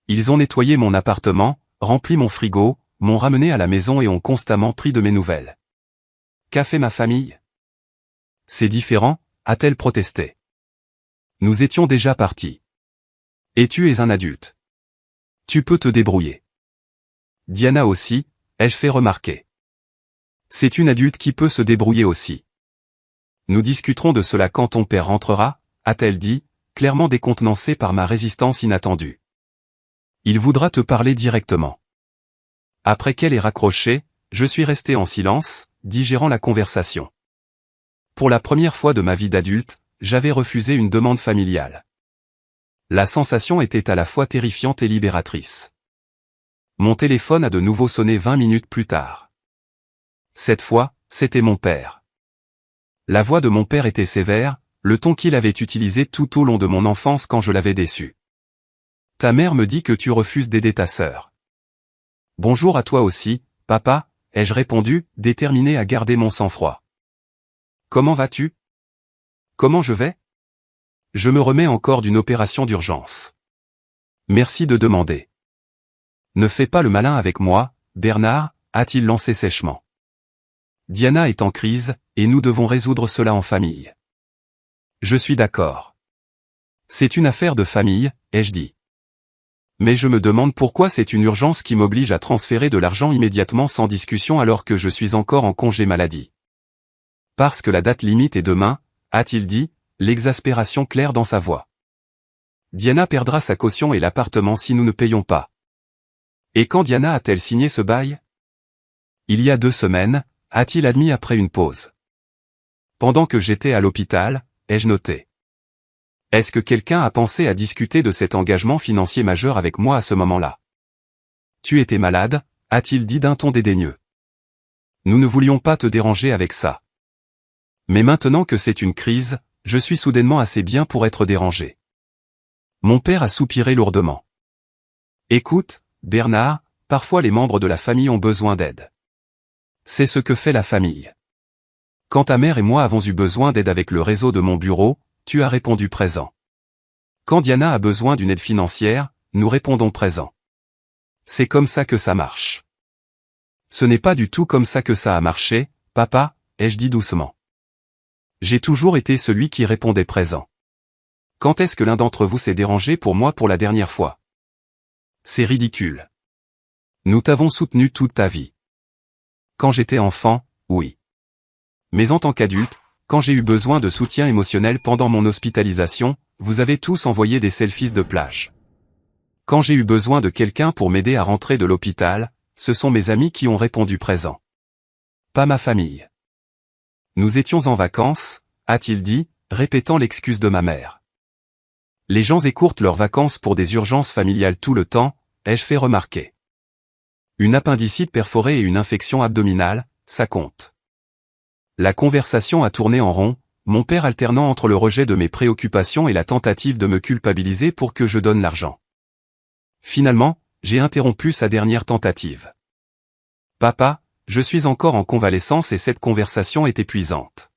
Ils ont nettoyé mon appartement, rempli mon frigo, m'ont ramené à la maison et ont constamment pris de mes nouvelles. Qu'a fait ma famille? C'est différent, a-t-elle protesté. Nous étions déjà partis. Et tu es un adulte. Tu peux te débrouiller. Diana aussi, ai-je fait remarquer. C'est une adulte qui peut se débrouiller aussi. Nous discuterons de cela quand ton père rentrera, a-t-elle dit, clairement décontenancée par ma résistance inattendue. Il voudra te parler directement. Après qu'elle ait raccroché, je suis resté en silence, digérant la conversation. Pour la première fois de ma vie d'adulte, j'avais refusé une demande familiale. La sensation était à la fois terrifiante et libératrice. Mon téléphone a de nouveau sonné 20 minutes plus tard. Cette fois, c'était mon père. La voix de mon père était sévère, le ton qu'il avait utilisé tout au long de mon enfance quand je l'avais déçu. Ta mère me dit que tu refuses d'aider ta sœur. Bonjour à toi aussi, papa, ai-je répondu, déterminé à garder mon sang-froid. Comment vas-tu? Comment je vais? Je me remets encore d'une opération d'urgence. Merci de demander. Ne fais pas le malin avec moi, Bernard, a-t-il lancé sèchement. Diana est en crise, et nous devons résoudre cela en famille. Je suis d'accord. C'est une affaire de famille, ai-je dit. Mais je me demande pourquoi c'est une urgence qui m'oblige à transférer de l'argent immédiatement sans discussion alors que je suis encore en congé maladie. Parce que la date limite est demain, a-t-il dit, l'exaspération claire dans sa voix. Diana perdra sa caution et l'appartement si nous ne payons pas. Et quand Diana a-t-elle signé ce bail? Il y a 2 semaines, a-t-il admis après une pause. Pendant que j'étais à l'hôpital, ai-je noté. Est-ce que quelqu'un a pensé à discuter de cet engagement financier majeur avec moi à ce moment-là? Tu étais malade, a-t-il dit d'un ton dédaigneux. Nous ne voulions pas te déranger avec ça. Mais maintenant que c'est une crise, je suis soudainement assez bien pour être dérangé. Mon père a soupiré lourdement. Écoute, Bernard, parfois les membres de la famille ont besoin d'aide. C'est ce que fait la famille. Quand ta mère et moi avons eu besoin d'aide avec le réseau de mon bureau, tu as répondu présent. Quand Diana a besoin d'une aide financière, nous répondons présent. C'est comme ça que ça marche. Ce n'est pas du tout comme ça que ça a marché, papa, ai-je dit doucement. J'ai toujours été celui qui répondait présent. Quand est-ce que l'un d'entre vous s'est dérangé pour moi pour la dernière fois? C'est ridicule. Nous t'avons soutenu toute ta vie. Quand j'étais enfant, oui. Mais en tant qu'adulte, quand j'ai eu besoin de soutien émotionnel pendant mon hospitalisation, vous avez tous envoyé des selfies de plage. Quand j'ai eu besoin de quelqu'un pour m'aider à rentrer de l'hôpital, ce sont mes amis qui ont répondu présent. Pas ma famille. Nous étions en vacances, a-t-il dit, répétant l'excuse de ma mère. Les gens écourtent leurs vacances pour des urgences familiales tout le temps, ai-je fait remarquer. Une appendicite perforée et une infection abdominale, ça compte. La conversation a tourné en rond, mon père alternant entre le rejet de mes préoccupations et la tentative de me culpabiliser pour que je donne l'argent. Finalement, j'ai interrompu sa dernière tentative. Papa, je suis encore en convalescence et cette conversation est épuisante.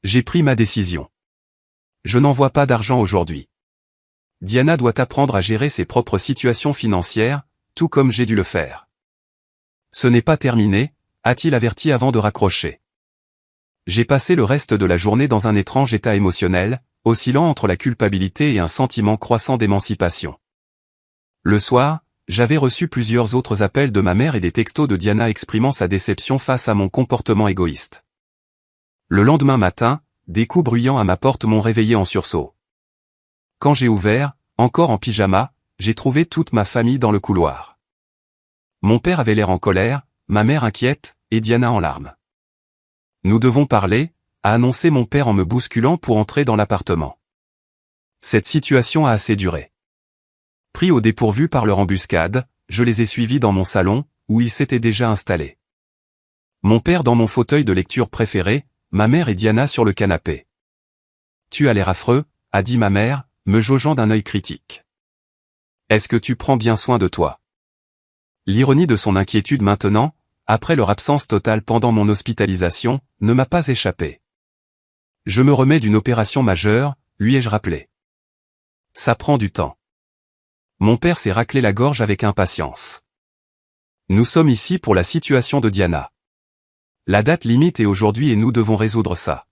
J'ai pris ma décision. Je n'envoie pas d'argent aujourd'hui. Diana doit apprendre à gérer ses propres situations financières, tout comme j'ai dû le faire. Ce n'est pas terminé, a-t-il averti avant de raccrocher. J'ai passé le reste de la journée dans un étrange état émotionnel, oscillant entre la culpabilité et un sentiment croissant d'émancipation. Le soir, j'avais reçu plusieurs autres appels de ma mère et des textos de Diana exprimant sa déception face à mon comportement égoïste. Le lendemain matin, des coups bruyants à ma porte m'ont réveillé en sursaut. Quand j'ai ouvert, encore en pyjama, j'ai trouvé toute ma famille dans le couloir. Mon père avait l'air en colère, ma mère inquiète, et Diana en larmes. Nous devons parler, a annoncé mon père en me bousculant pour entrer dans l'appartement. Cette situation a assez duré. Pris au dépourvu par leur embuscade, je les ai suivis dans mon salon, où ils s'étaient déjà installés. Mon père dans mon fauteuil de lecture préféré, ma mère et Diana sur le canapé. Tu as l'air affreux, a dit ma mère, me jaugeant d'un œil critique. Est-ce que tu prends bien soin de toi? L'ironie de son inquiétude maintenant, après leur absence totale pendant mon hospitalisation, ne m'a pas échappé. Je me remets d'une opération majeure, lui ai-je rappelé. Ça prend du temps. Mon père s'est raclé la gorge avec impatience. Nous sommes ici pour la situation de Diana. La date limite est aujourd'hui et nous devons résoudre ça.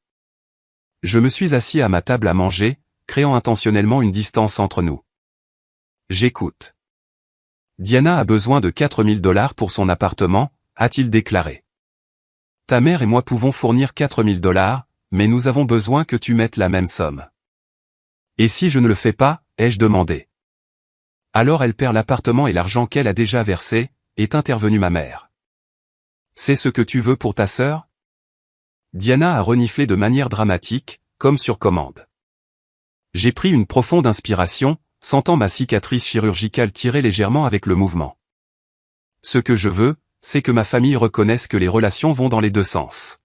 Je me suis assis à ma table à manger, créant intentionnellement une distance entre nous. J'écoute. Diana a besoin de 4 000 $ pour son appartement, a-t-il déclaré. Ta mère et moi pouvons fournir 4 000 $, mais nous avons besoin que tu mettes la même somme. Et si je ne le fais pas, ai-je demandé. Alors elle perd l'appartement et l'argent qu'elle a déjà versé, est intervenue ma mère. C'est ce que tu veux pour ta sœur? Diana a reniflé de manière dramatique, comme sur commande. J'ai pris une profonde inspiration, sentant ma cicatrice chirurgicale tirer légèrement avec le mouvement. Ce que je veux, c'est que ma famille reconnaisse que les relations vont dans les deux sens.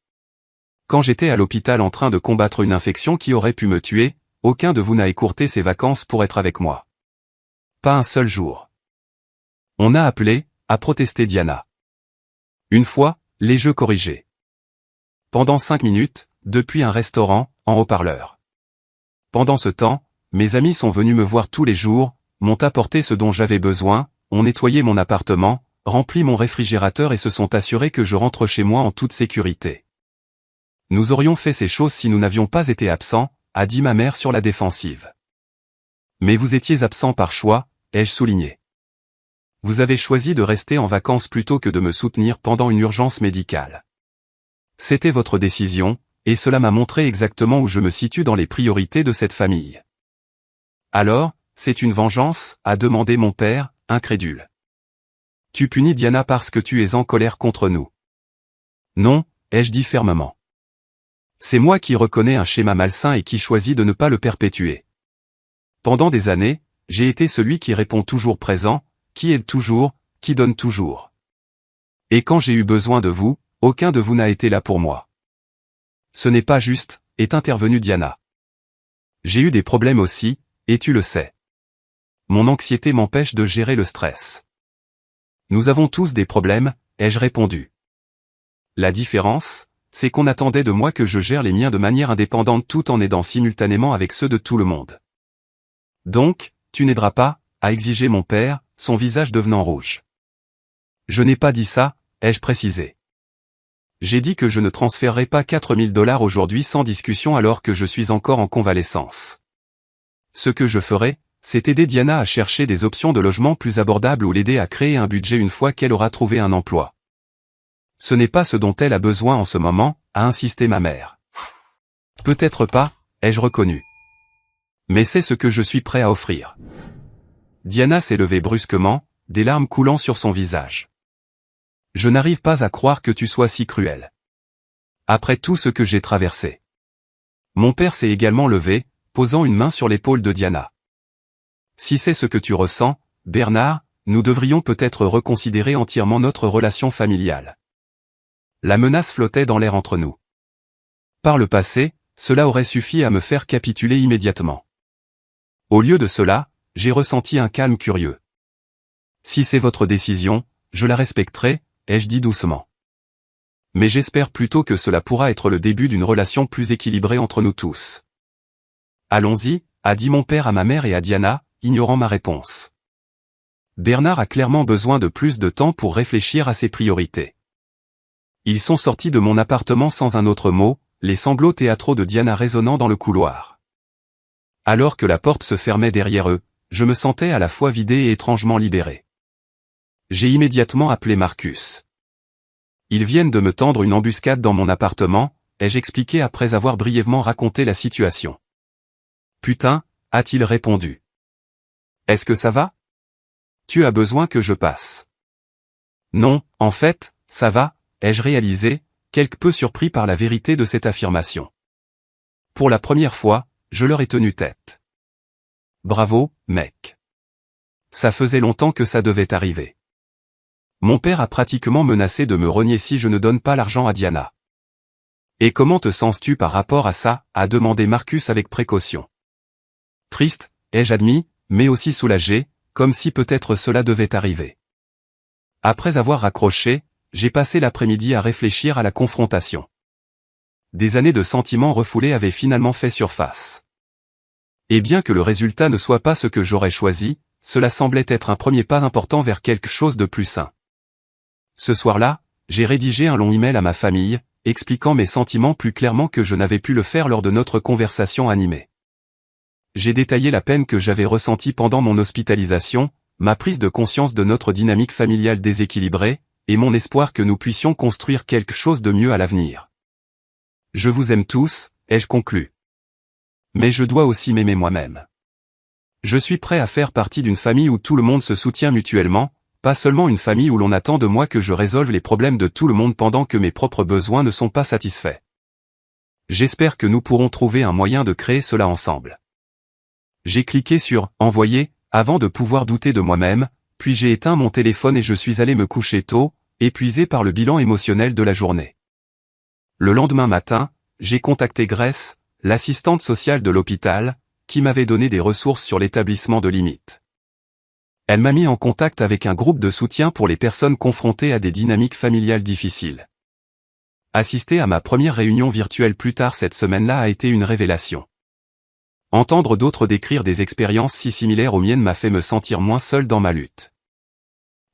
Quand j'étais à l'hôpital en train de combattre une infection qui aurait pu me tuer, aucun de vous n'a écourté ses vacances pour être avec moi. Pas un seul jour. On a appelé, a protesté Diana. Une fois, les jeux corrigés. Pendant 5 minutes, depuis un restaurant, en haut-parleur. Pendant ce temps, mes amis sont venus me voir tous les jours, m'ont apporté ce dont j'avais besoin, ont nettoyé mon appartement, rempli mon réfrigérateur et se sont assurés que je rentre chez moi en toute sécurité. Nous aurions fait ces choses si nous n'avions pas été absents, a dit ma mère sur la défensive. Mais vous étiez absent par choix, ai-je souligné. Vous avez choisi de rester en vacances plutôt que de me soutenir pendant une urgence médicale. C'était votre décision, et cela m'a montré exactement où je me situe dans les priorités de cette famille. Alors, c'est une vengeance, a demandé mon père, incrédule. Tu punis Diana parce que tu es en colère contre nous. Non, ai-je dit fermement. C'est moi qui reconnais un schéma malsain et qui choisis de ne pas le perpétuer. Pendant des années, j'ai été celui qui répond toujours présent, qui aide toujours, qui donne toujours. Et quand j'ai eu besoin de vous, aucun de vous n'a été là pour moi. Ce n'est pas juste, est intervenue Diana. J'ai eu des problèmes aussi, et tu le sais. Mon anxiété m'empêche de gérer le stress. Nous avons tous des problèmes, ai-je répondu. La différence, c'est qu'on attendait de moi que je gère les miens de manière indépendante tout en aidant simultanément avec ceux de tout le monde. Donc, tu n'aideras pas, a exigé mon père, son visage devenant rouge. Je n'ai pas dit ça, ai-je précisé. J'ai dit que je ne transférerai pas 4 000 $ aujourd'hui sans discussion alors que je suis encore en convalescence. Ce que je ferai, c'est aider Diana à chercher des options de logement plus abordables ou l'aider à créer un budget une fois qu'elle aura trouvé un emploi. Ce n'est pas ce dont elle a besoin en ce moment, a insisté ma mère. Peut-être pas, ai-je reconnu. Mais c'est ce que je suis prêt à offrir. Diana s'est levée brusquement, des larmes coulant sur son visage. Je n'arrive pas à croire que tu sois si cruel. Après tout ce que j'ai traversé. Mon père s'est également levé, posant une main sur l'épaule de Diana. Si c'est ce que tu ressens, Bernard, nous devrions peut-être reconsidérer entièrement notre relation familiale. La menace flottait dans l'air entre nous. Par le passé, cela aurait suffi à me faire capituler immédiatement. Au lieu de cela, j'ai ressenti un calme curieux. Si c'est votre décision, je la respecterai, ai-je dit doucement. Mais j'espère plutôt que cela pourra être le début d'une relation plus équilibrée entre nous tous. Allons-y, a dit mon père à ma mère et à Diana, ignorant ma réponse. Bernard a clairement besoin de plus de temps pour réfléchir à ses priorités. Ils sont sortis de mon appartement sans un autre mot, les sanglots théâtraux de Diana résonnant dans le couloir. Alors que la porte se fermait derrière eux, je me sentais à la fois vidé et étrangement libéré. J'ai immédiatement appelé Marcus. Ils viennent de me tendre une embuscade dans mon appartement, ai-je expliqué après avoir brièvement raconté la situation. Putain, a-t-il répondu. Est-ce que ça va? Tu as besoin que je passe? Non, en fait, ça va, ai-je réalisé, quelque peu surpris par la vérité de cette affirmation. Pour la première fois, je leur ai tenu tête. Bravo, mec. Ça faisait longtemps que ça devait arriver. Mon père a pratiquement menacé de me renier si je ne donne pas l'argent à Diana. Et comment te sens-tu par rapport à ça, a demandé Marcus avec précaution. Triste, ai-je admis, mais aussi soulagé, comme si peut-être cela devait arriver. Après avoir raccroché, j'ai passé l'après-midi à réfléchir à la confrontation. Des années de sentiments refoulés avaient finalement fait surface. Et bien que le résultat ne soit pas ce que j'aurais choisi, cela semblait être un premier pas important vers quelque chose de plus sain. Ce soir-là, j'ai rédigé un long email à ma famille, expliquant mes sentiments plus clairement que je n'avais pu le faire lors de notre conversation animée. J'ai détaillé la peine que j'avais ressentie pendant mon hospitalisation, ma prise de conscience de notre dynamique familiale déséquilibrée, et mon espoir que nous puissions construire quelque chose de mieux à l'avenir. Je vous aime tous, ai-je conclu. Mais je dois aussi m'aimer moi-même. Je suis prêt à faire partie d'une famille où tout le monde se soutient mutuellement, pas seulement une famille où l'on attend de moi que je résolve les problèmes de tout le monde pendant que mes propres besoins ne sont pas satisfaits. J'espère que nous pourrons trouver un moyen de créer cela ensemble. J'ai cliqué sur « Envoyer » avant de pouvoir douter de moi-même, puis j'ai éteint mon téléphone et je suis allé me coucher tôt, épuisé par le bilan émotionnel de la journée. Le lendemain matin, j'ai contacté Grace, l'assistante sociale de l'hôpital, qui m'avait donné des ressources sur l'établissement de limites. Elle m'a mis en contact avec un groupe de soutien pour les personnes confrontées à des dynamiques familiales difficiles. Assister à ma première réunion virtuelle plus tard cette semaine-là a été une révélation. Entendre d'autres décrire des expériences si similaires aux miennes m'a fait me sentir moins seul dans ma lutte.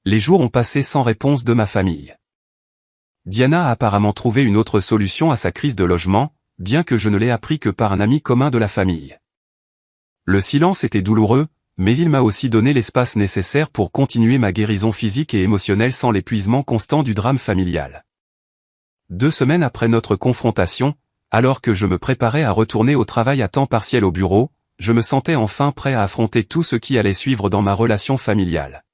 Les jours ont passé sans réponse de ma famille. Diana a apparemment trouvé une autre solution à sa crise de logement, bien que je ne l'ai appris que par un ami commun de la famille. Le silence était douloureux, mais il m'a aussi donné l'espace nécessaire pour continuer ma guérison physique et émotionnelle sans l'épuisement constant du drame familial. 2 semaines après notre confrontation, alors que je me préparais à retourner au travail à temps partiel au bureau, je me sentais enfin prêt à affronter tout ce qui allait suivre dans ma relation familiale.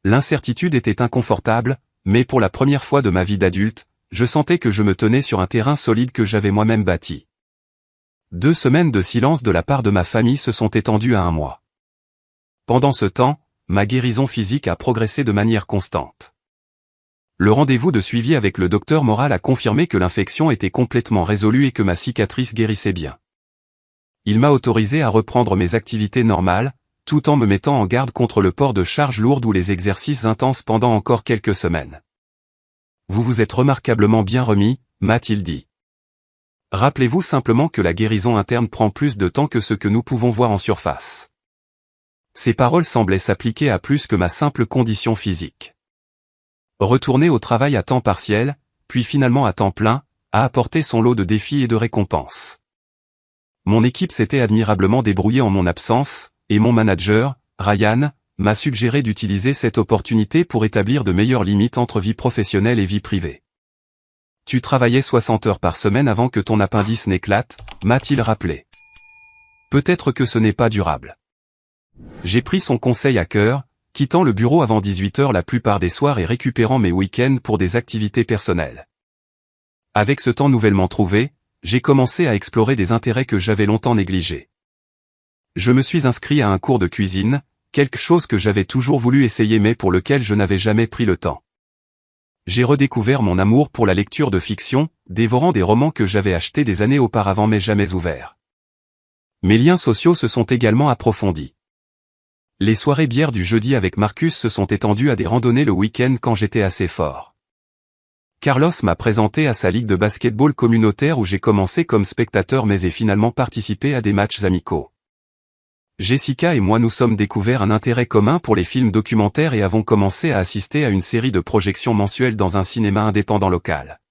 L'incertitude était inconfortable, mais pour la première fois de ma vie d'adulte, je sentais que je me tenais sur un terrain solide que j'avais moi-même bâti. 2 semaines de silence de la part de ma famille se sont étendues à 1 mois. Pendant ce temps, ma guérison physique a progressé de manière constante. Le rendez-vous de suivi avec le docteur Moral a confirmé que l'infection était complètement résolue et que ma cicatrice guérissait bien. Il m'a autorisé à reprendre mes activités normales, tout en me mettant en garde contre le port de charges lourdes ou les exercices intenses pendant encore quelques semaines. Vous vous êtes remarquablement bien remis, m'a-t-il dit. Rappelez-vous simplement que la guérison interne prend plus de temps que ce que nous pouvons voir en surface. Ces paroles semblaient s'appliquer à plus que ma simple condition physique. Retourner au travail à temps partiel, puis finalement à temps plein, a apporté son lot de défis et de récompenses. Mon équipe s'était admirablement débrouillée en mon absence, et mon manager, Ryan, m'a suggéré d'utiliser cette opportunité pour établir de meilleures limites entre vie professionnelle et vie privée. Tu travaillais 60 heures par semaine avant que ton appendice n'éclate, m'a-t-il rappelé. Peut-être que ce n'est pas durable. J'ai pris son conseil à cœur, quittant le bureau avant 18 heures la plupart des soirs et récupérant mes week-ends pour des activités personnelles. Avec ce temps nouvellement trouvé, j'ai commencé à explorer des intérêts que j'avais longtemps négligés. Je me suis inscrit à un cours de cuisine, quelque chose que j'avais toujours voulu essayer mais pour lequel je n'avais jamais pris le temps. J'ai redécouvert mon amour pour la lecture de fiction, dévorant des romans que j'avais achetés des années auparavant mais jamais ouverts. Mes liens sociaux se sont également approfondis. Les soirées bières du jeudi avec Marcus se sont étendues à des randonnées le week-end quand j'étais assez fort. Carlos m'a présenté à sa ligue de basketball communautaire où j'ai commencé comme spectateur mais ai finalement participé à des matchs amicaux. Jessica et moi nous sommes découverts un intérêt commun pour les films documentaires et avons commencé à assister à une série de projections mensuelles dans un cinéma indépendant local.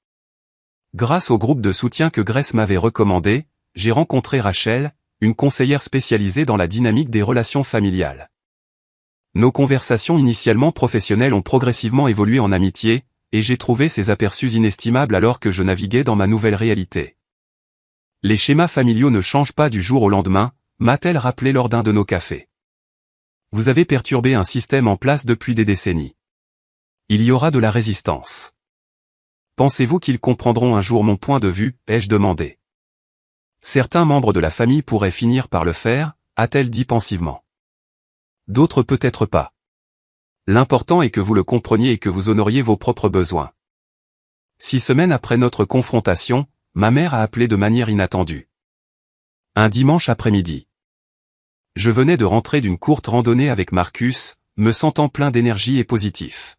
Grâce au groupe de soutien que Grace m'avait recommandé, j'ai rencontré Rachel, une conseillère spécialisée dans la dynamique des relations familiales. Nos conversations initialement professionnelles ont progressivement évolué en amitié, et j'ai trouvé ces aperçus inestimables alors que je naviguais dans ma nouvelle réalité. Les schémas familiaux ne changent pas du jour au lendemain, m'a-t-elle rappelé lors d'un de nos cafés. Vous avez perturbé un système en place depuis des décennies. Il y aura de la résistance. Pensez-vous qu'ils comprendront un jour mon point de vue, ai-je demandé. Certains membres de la famille pourraient finir par le faire, a-t-elle dit pensivement. D'autres peut-être pas. L'important est que vous le compreniez et que vous honoriez vos propres besoins. 6 semaines après notre confrontation, ma mère a appelé de manière inattendue. Un dimanche après-midi. Je venais de rentrer d'une courte randonnée avec Marcus, me sentant plein d'énergie et positif.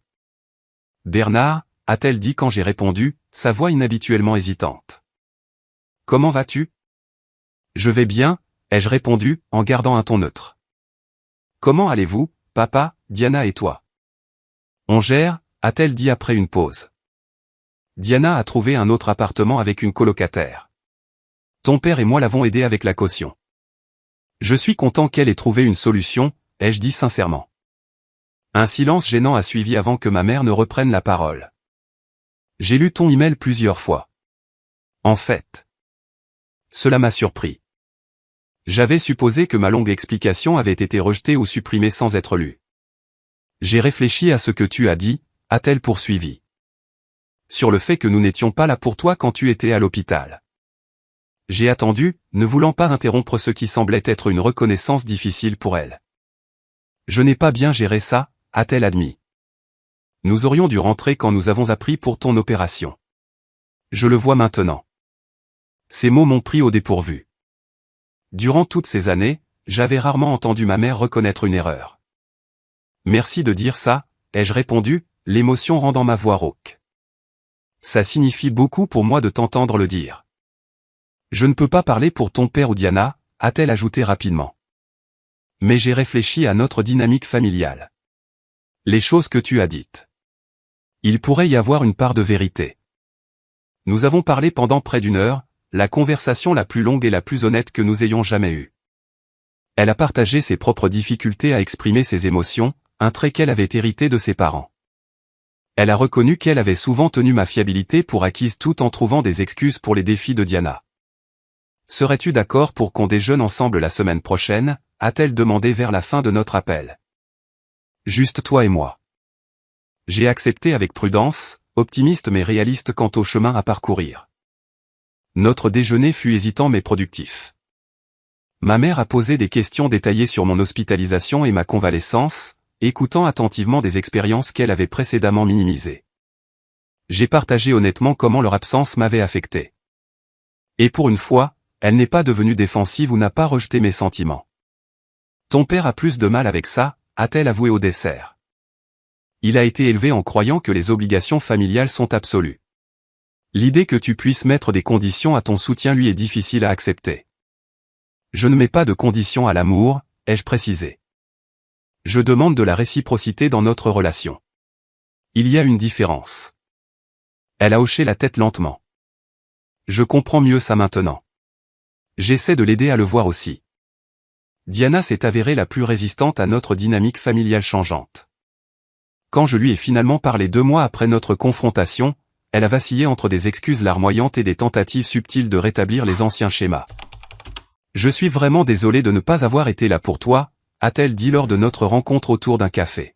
Bernard, a-t-elle dit quand j'ai répondu, sa voix inhabituellement hésitante. Comment vas-tu? Je vais bien, ai-je répondu, en gardant un ton neutre. Comment allez-vous, papa, Diana et toi? On gère, a-t-elle dit après une pause. Diana a trouvé un autre appartement avec une colocataire. Ton père et moi l'avons aidé avec la caution. Je suis content qu'elle ait trouvé une solution, ai-je dit sincèrement. Un silence gênant a suivi avant que ma mère ne reprenne la parole. J'ai lu ton email plusieurs fois. En fait. Cela m'a surpris. J'avais supposé que ma longue explication avait été rejetée ou supprimée sans être lue. J'ai réfléchi à ce que tu as dit, a-t-elle poursuivi. Sur le fait que nous n'étions pas là pour toi quand tu étais à l'hôpital. J'ai attendu, ne voulant pas interrompre ce qui semblait être une reconnaissance difficile pour elle. Je n'ai pas bien géré ça, a-t-elle admis. Nous aurions dû rentrer quand nous avons appris pour ton opération. Je le vois maintenant. Ces mots m'ont pris au dépourvu. Durant toutes ces années, j'avais rarement entendu ma mère reconnaître une erreur. Merci de dire ça, ai-je répondu, l'émotion rendant ma voix rauque. Ça signifie beaucoup pour moi de t'entendre le dire. Je ne peux pas parler pour ton père ou Diana, a-t-elle ajouté rapidement. Mais j'ai réfléchi à notre dynamique familiale. Les choses que tu as dites. Il pourrait y avoir une part de vérité. Nous avons parlé pendant près d'1 heure, la conversation la plus longue et la plus honnête que nous ayons jamais eue. Elle a partagé ses propres difficultés à exprimer ses émotions, un trait qu'elle avait hérité de ses parents. Elle a reconnu qu'elle avait souvent tenu ma fiabilité pour acquise tout en trouvant des excuses pour les défis de Diana. Serais-tu d'accord pour qu'on déjeune ensemble la semaine prochaine, a-t-elle demandé vers la fin de notre appel. Juste toi et moi. J'ai accepté avec prudence, optimiste mais réaliste quant au chemin à parcourir. Notre déjeuner fut hésitant mais productif. Ma mère a posé des questions détaillées sur mon hospitalisation et ma convalescence, écoutant attentivement des expériences qu'elle avait précédemment minimisées. J'ai partagé honnêtement comment leur absence m'avait affecté. Et pour une fois, elle n'est pas devenue défensive ou n'a pas rejeté mes sentiments. Ton père a plus de mal avec ça, a-t-elle avoué au dessert. Il a été élevé en croyant que les obligations familiales sont absolues. L'idée que tu puisses mettre des conditions à ton soutien lui est difficile à accepter. Je ne mets pas de conditions à l'amour, ai-je précisé. Je demande de la réciprocité dans notre relation. Il y a une différence. Elle a hoché la tête lentement. Je comprends mieux ça maintenant. J'essaie de l'aider à le voir aussi. Diana s'est avérée la plus résistante à notre dynamique familiale changeante. Quand je lui ai finalement parlé 2 mois après notre confrontation, elle a vacillé entre des excuses larmoyantes et des tentatives subtiles de rétablir les anciens schémas. « Je suis vraiment désolée de ne pas avoir été là pour toi », a-t-elle dit lors de notre rencontre autour d'un café.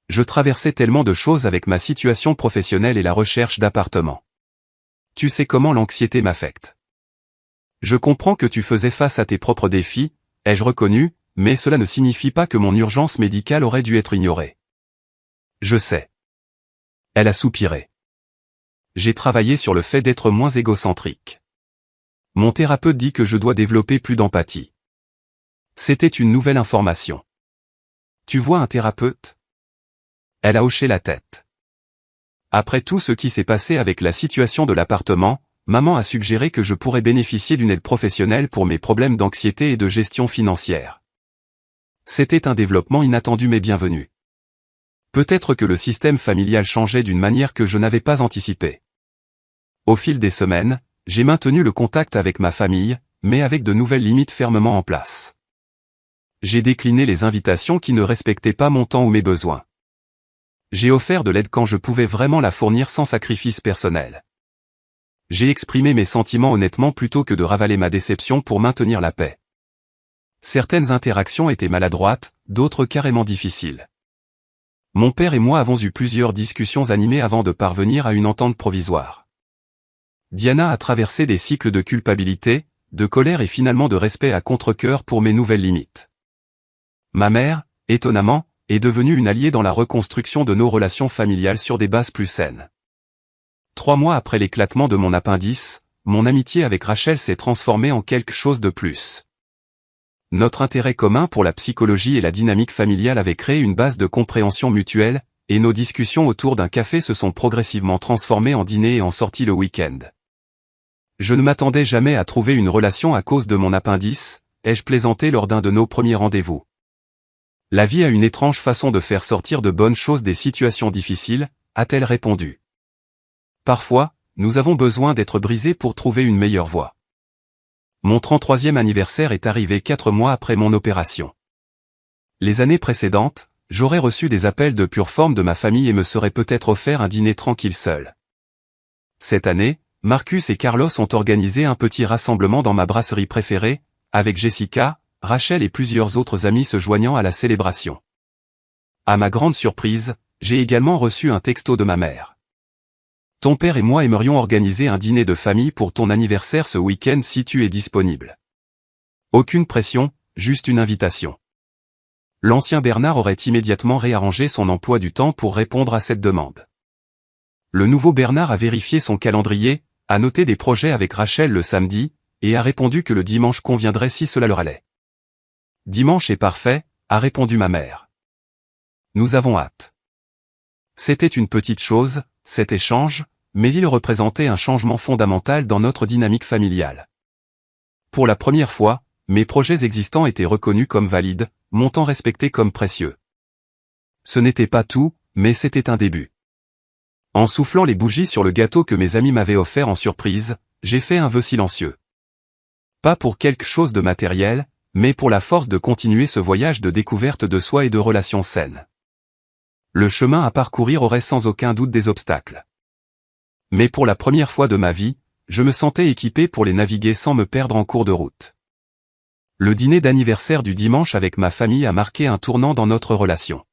Je traversais tellement de choses avec ma situation professionnelle et la recherche d'appartement. Tu sais comment l'anxiété m'affecte. Je comprends que tu faisais face à tes propres défis, ai-je reconnu, mais cela ne signifie pas que mon urgence médicale aurait dû être ignorée. Je sais. Elle a soupiré. J'ai travaillé sur le fait d'être moins égocentrique. Mon thérapeute dit que je dois développer plus d'empathie. C'était une nouvelle information. Tu vois un thérapeute? Elle a hoché la tête. Après tout ce qui s'est passé avec la situation de l'appartement, maman a suggéré que je pourrais bénéficier d'une aide professionnelle pour mes problèmes d'anxiété et de gestion financière. C'était un développement inattendu mais bienvenu. Peut-être que le système familial changeait d'une manière que je n'avais pas anticipée. Au fil des semaines, j'ai maintenu le contact avec ma famille, mais avec de nouvelles limites fermement en place. J'ai décliné les invitations qui ne respectaient pas mon temps ou mes besoins. J'ai offert de l'aide quand je pouvais vraiment la fournir sans sacrifice personnel. J'ai exprimé mes sentiments honnêtement plutôt que de ravaler ma déception pour maintenir la paix. Certaines interactions étaient maladroites, d'autres carrément difficiles. Mon père et moi avons eu plusieurs discussions animées avant de parvenir à une entente provisoire. Diana a traversé des cycles de culpabilité, de colère et finalement de respect à contre-cœur pour mes nouvelles limites. Ma mère, étonnamment, est devenue une alliée dans la reconstruction de nos relations familiales sur des bases plus saines. 3 mois après l'éclatement de mon appendice, mon amitié avec Rachel s'est transformée en quelque chose de plus. Notre intérêt commun pour la psychologie et la dynamique familiale avait créé une base de compréhension mutuelle, et nos discussions autour d'un café se sont progressivement transformées en dîner et en sorties le week-end. Je ne m'attendais jamais à trouver une relation à cause de mon appendice, ai-je plaisanté lors d'un de nos premiers rendez-vous. La vie a une étrange façon de faire sortir de bonnes choses des situations difficiles, a-t-elle répondu. Parfois, nous avons besoin d'être brisés pour trouver une meilleure voie. Mon 33e anniversaire est arrivé 4 mois après mon opération. Les années précédentes, j'aurais reçu des appels de pure forme de ma famille et me serais peut-être offert un dîner tranquille seul. Cette année, Marcus et Carlos ont organisé un petit rassemblement dans ma brasserie préférée, avec Jessica, Rachel et plusieurs autres amis se joignant à la célébration. À ma grande surprise, j'ai également reçu un texto de ma mère. Ton père et moi aimerions organiser un dîner de famille pour ton anniversaire ce week-end si tu es disponible. Aucune pression, juste une invitation. L'ancien Bernard aurait immédiatement réarrangé son emploi du temps pour répondre à cette demande. Le nouveau Bernard a vérifié son calendrier, a noté des projets avec Rachel le samedi, et a répondu que le dimanche conviendrait si cela leur allait. Dimanche est parfait, a répondu ma mère. Nous avons hâte. C'était une petite chose, cet échange, mais il représentait un changement fondamental dans notre dynamique familiale. Pour la première fois, mes projets existants étaient reconnus comme valides, mon temps respecté comme précieux. Ce n'était pas tout, mais c'était un début. En soufflant les bougies sur le gâteau que mes amis m'avaient offert en surprise, j'ai fait un vœu silencieux. Pas pour quelque chose de matériel, mais pour la force de continuer ce voyage de découverte de soi et de relations saines. Le chemin à parcourir aurait sans aucun doute des obstacles. Mais pour la première fois de ma vie, je me sentais équipé pour les naviguer sans me perdre en cours de route. Le dîner d'anniversaire du dimanche avec ma famille a marqué un tournant dans notre relation.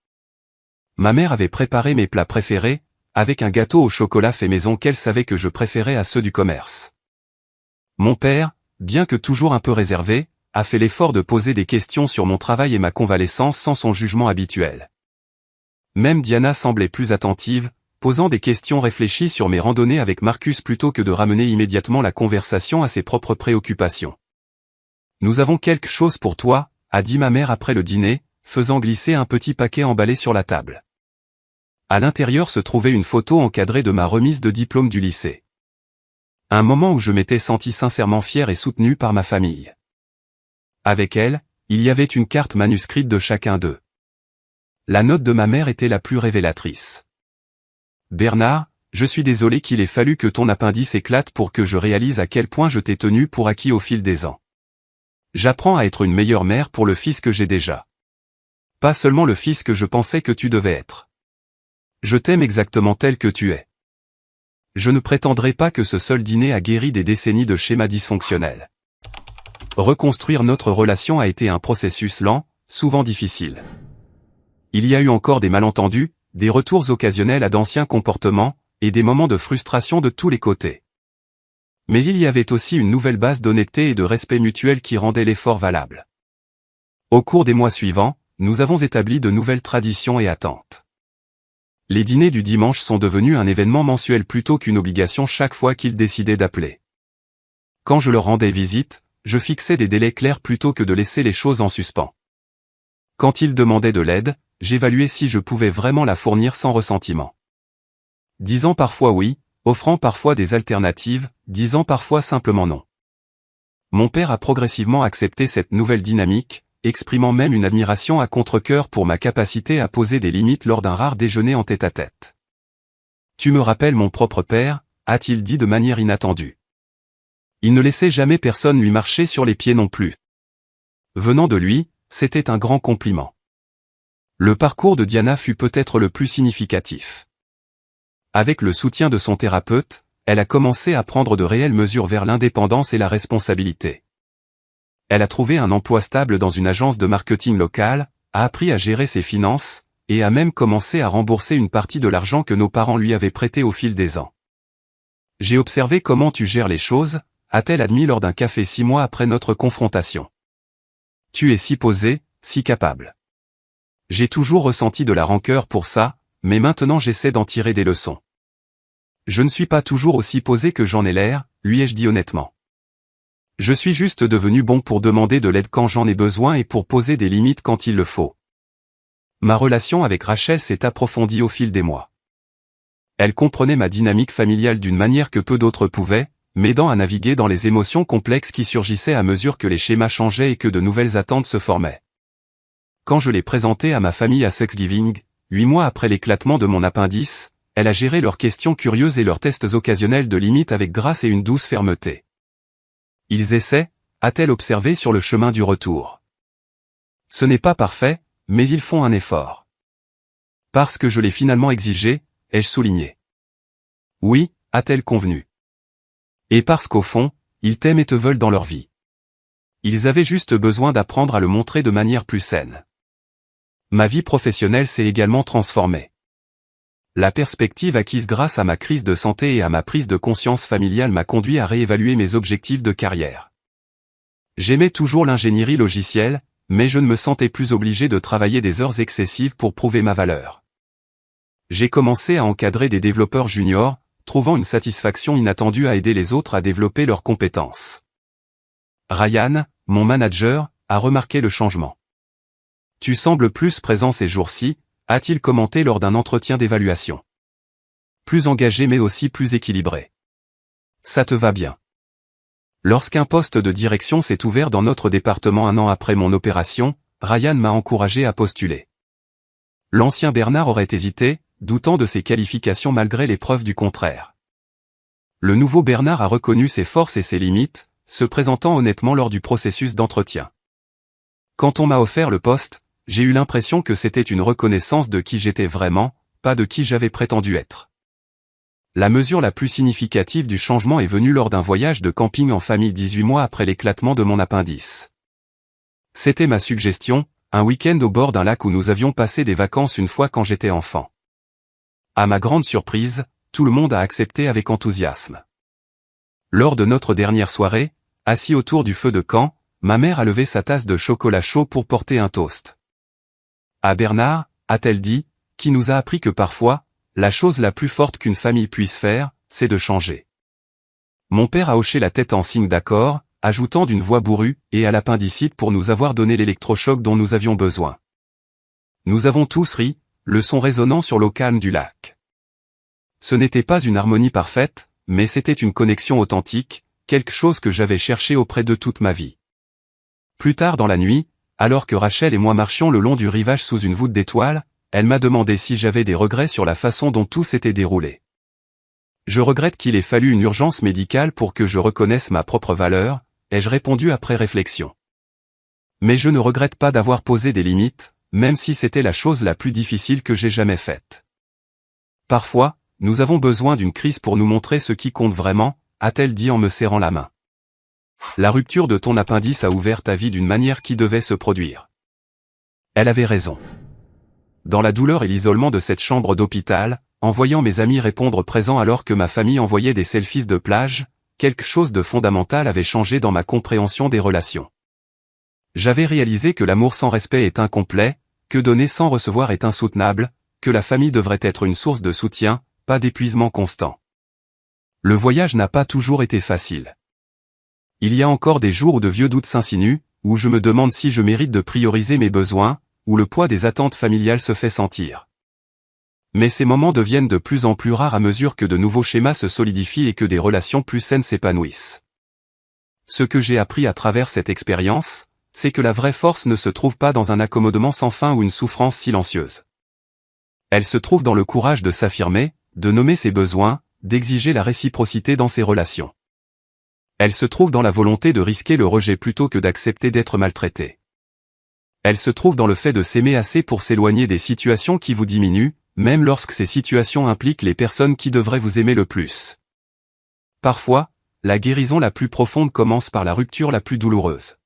Ma mère avait préparé mes plats préférés, avec un gâteau au chocolat fait maison qu'elle savait que je préférais à ceux du commerce. Mon père, bien que toujours un peu réservé, a fait l'effort de poser des questions sur mon travail et ma convalescence sans son jugement habituel. Même Diana semblait plus attentive, posant des questions réfléchies sur mes randonnées avec Marcus plutôt que de ramener immédiatement la conversation à ses propres préoccupations. « Nous avons quelque chose pour toi », a dit ma mère après le dîner, faisant glisser un petit paquet emballé sur la table. À l'intérieur se trouvait une photo encadrée de ma remise de diplôme du lycée. Un moment où je m'étais senti sincèrement fier et soutenu par ma famille. Avec elle, il y avait une carte manuscrite de chacun d'eux. La note de ma mère était la plus révélatrice. Bernard, je suis désolé qu'il ait fallu que ton appendice éclate pour que je réalise à quel point je t'ai tenu pour acquis au fil des ans. J'apprends à être une meilleure mère pour le fils que j'ai déjà. Pas seulement le fils que je pensais que tu devais être. Je t'aime exactement tel que tu es. Je ne prétendrai pas que ce seul dîner a guéri des décennies de schémas dysfonctionnels. Reconstruire notre relation a été un processus lent, souvent difficile. Il y a eu encore des malentendus, des retours occasionnels à d'anciens comportements, et des moments de frustration de tous les côtés. Mais il y avait aussi une nouvelle base d'honnêteté et de respect mutuel qui rendait l'effort valable. Au cours des mois suivants, nous avons établi de nouvelles traditions et attentes. Les dîners du dimanche sont devenus un événement mensuel plutôt qu'une obligation chaque fois qu'il décidait d'appeler. Quand je leur rendais visite, je fixais des délais clairs plutôt que de laisser les choses en suspens. Quand ils demandaient de l'aide, j'évaluais si je pouvais vraiment la fournir sans ressentiment. Disant parfois oui, offrant parfois des alternatives, disant parfois simplement non. Mon père a progressivement accepté cette nouvelle dynamique, exprimant même une admiration à contre-cœur pour ma capacité à poser des limites lors d'un rare déjeuner en tête-à-tête. « Tu me rappelles mon propre père », a-t-il dit de manière inattendue. Il ne laissait jamais personne lui marcher sur les pieds non plus. Venant de lui, c'était un grand compliment. Le parcours de Diana fut peut-être le plus significatif. Avec le soutien de son thérapeute, elle a commencé à prendre de réelles mesures vers l'indépendance et la responsabilité. Elle a trouvé un emploi stable dans une agence de marketing locale, a appris à gérer ses finances, et a même commencé à rembourser une partie de l'argent que nos parents lui avaient prêté au fil des ans. « J'ai observé comment tu gères les choses », a-t-elle admis lors d'un café 6 mois après notre confrontation. « Tu es si posé, si capable. J'ai toujours ressenti de la rancœur pour ça, mais maintenant j'essaie d'en tirer des leçons. Je ne suis pas toujours aussi posé que j'en ai l'air, lui ai-je dit honnêtement. Je suis juste devenu bon pour demander de l'aide quand j'en ai besoin et pour poser des limites quand il le faut. Ma relation avec Rachel s'est approfondie au fil des mois. Elle comprenait ma dynamique familiale d'une manière que peu d'autres pouvaient, m'aidant à naviguer dans les émotions complexes qui surgissaient à mesure que les schémas changeaient et que de nouvelles attentes se formaient. Quand je l'ai présentée à ma famille à Thanksgiving, 8 mois après l'éclatement de mon appendice, elle a géré leurs questions curieuses et leurs tests occasionnels de limites avec grâce et une douce fermeté. Ils essaient, a-t-elle observé sur le chemin du retour. Ce n'est pas parfait, mais ils font un effort. Parce que je l'ai finalement exigé, ai-je souligné. Oui, a-t-elle convenu. Et parce qu'au fond, ils t'aiment et te veulent dans leur vie. Ils avaient juste besoin d'apprendre à le montrer de manière plus saine. Ma vie professionnelle s'est également transformée. La perspective acquise grâce à ma crise de santé et à ma prise de conscience familiale m'a conduit à réévaluer mes objectifs de carrière. J'aimais toujours l'ingénierie logicielle, mais je ne me sentais plus obligé de travailler des heures excessives pour prouver ma valeur. J'ai commencé à encadrer des développeurs juniors, trouvant une satisfaction inattendue à aider les autres à développer leurs compétences. Ryan, mon manager, a remarqué le changement. « Tu sembles plus présent ces jours-ci », a-t-il commenté lors d'un entretien d'évaluation. Plus engagé mais aussi plus équilibré. Ça te va bien. Lorsqu'un poste de direction s'est ouvert dans notre département 1 an après mon opération, Ryan m'a encouragé à postuler. L'ancien Bernard aurait hésité, doutant de ses qualifications malgré les preuves du contraire. Le nouveau Bernard a reconnu ses forces et ses limites, se présentant honnêtement lors du processus d'entretien. Quand on m'a offert le poste, j'ai eu l'impression que c'était une reconnaissance de qui j'étais vraiment, pas de qui j'avais prétendu être. La mesure la plus significative du changement est venue lors d'un voyage de camping en famille 18 mois après l'éclatement de mon appendice. C'était ma suggestion, un week-end au bord d'un lac où nous avions passé des vacances une fois quand j'étais enfant. À ma grande surprise, tout le monde a accepté avec enthousiasme. Lors de notre dernière soirée, assis autour du feu de camp, ma mère a levé sa tasse de chocolat chaud pour porter un toast. À Bernard, a-t-elle dit, qui nous a appris que parfois, la chose la plus forte qu'une famille puisse faire, c'est de changer. Mon père a hoché la tête en signe d'accord, ajoutant d'une voix bourrue, et à l'appendicite pour nous avoir donné l'électrochoc dont nous avions besoin. Nous avons tous ri, le son résonnant sur l'eau calme du lac. Ce n'était pas une harmonie parfaite, mais c'était une connexion authentique, quelque chose que j'avais cherché auprès de toute ma vie. Plus tard dans la nuit, alors que Rachel et moi marchions le long du rivage sous une voûte d'étoiles, elle m'a demandé si j'avais des regrets sur la façon dont tout s'était déroulé. Je regrette qu'il ait fallu une urgence médicale pour que je reconnaisse ma propre valeur, ai-je répondu après réflexion. Mais je ne regrette pas d'avoir posé des limites, même si c'était la chose la plus difficile que j'ai jamais faite. Parfois, nous avons besoin d'une crise pour nous montrer ce qui compte vraiment, a-t-elle dit en me serrant la main. La rupture de ton appendice a ouvert ta vie d'une manière qui devait se produire. Elle avait raison. Dans la douleur et l'isolement de cette chambre d'hôpital, en voyant mes amis répondre présents alors que ma famille envoyait des selfies de plage, quelque chose de fondamental avait changé dans ma compréhension des relations. J'avais réalisé que l'amour sans respect est incomplet, que donner sans recevoir est insoutenable, que la famille devrait être une source de soutien, pas d'épuisement constant. Le voyage n'a pas toujours été facile. Il y a encore des jours où de vieux doutes s'insinuent, où je me demande si je mérite de prioriser mes besoins, où le poids des attentes familiales se fait sentir. Mais ces moments deviennent de plus en plus rares à mesure que de nouveaux schémas se solidifient et que des relations plus saines s'épanouissent. Ce que j'ai appris à travers cette expérience, c'est que la vraie force ne se trouve pas dans un accommodement sans fin ou une souffrance silencieuse. Elle se trouve dans le courage de s'affirmer, de nommer ses besoins, d'exiger la réciprocité dans ses relations. Elle se trouve dans la volonté de risquer le rejet plutôt que d'accepter d'être maltraité. Elle se trouve dans le fait de s'aimer assez pour s'éloigner des situations qui vous diminuent, même lorsque ces situations impliquent les personnes qui devraient vous aimer le plus. Parfois, la guérison la plus profonde commence par la rupture la plus douloureuse.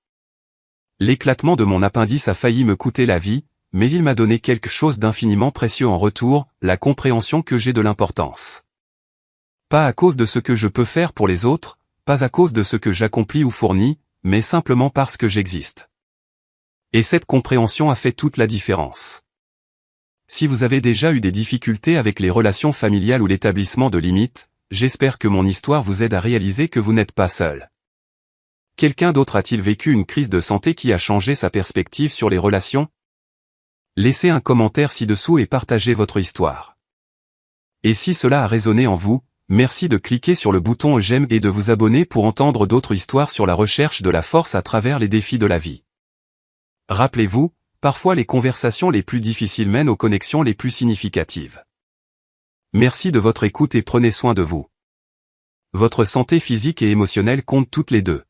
L'éclatement de mon appendice a failli me coûter la vie, mais il m'a donné quelque chose d'infiniment précieux en retour, la compréhension que j'ai de l'importance. Pas à cause de ce que je peux faire pour les autres, pas à cause de ce que j'accomplis ou fournis, mais simplement parce que j'existe. Et cette compréhension a fait toute la différence. Si vous avez déjà eu des difficultés avec les relations familiales ou l'établissement de limites, j'espère que mon histoire vous aide à réaliser que vous n'êtes pas seul. Quelqu'un d'autre a-t-il vécu une crise de santé qui a changé sa perspective sur les relations? Laissez un commentaire ci-dessous et partagez votre histoire. Et si cela a résonné en vous, merci de cliquer sur le bouton j'aime et de vous abonner pour entendre d'autres histoires sur la recherche de la force à travers les défis de la vie. Rappelez-vous, parfois les conversations les plus difficiles mènent aux connexions les plus significatives. Merci de votre écoute et prenez soin de vous. Votre santé physique et émotionnelle comptent toutes les deux.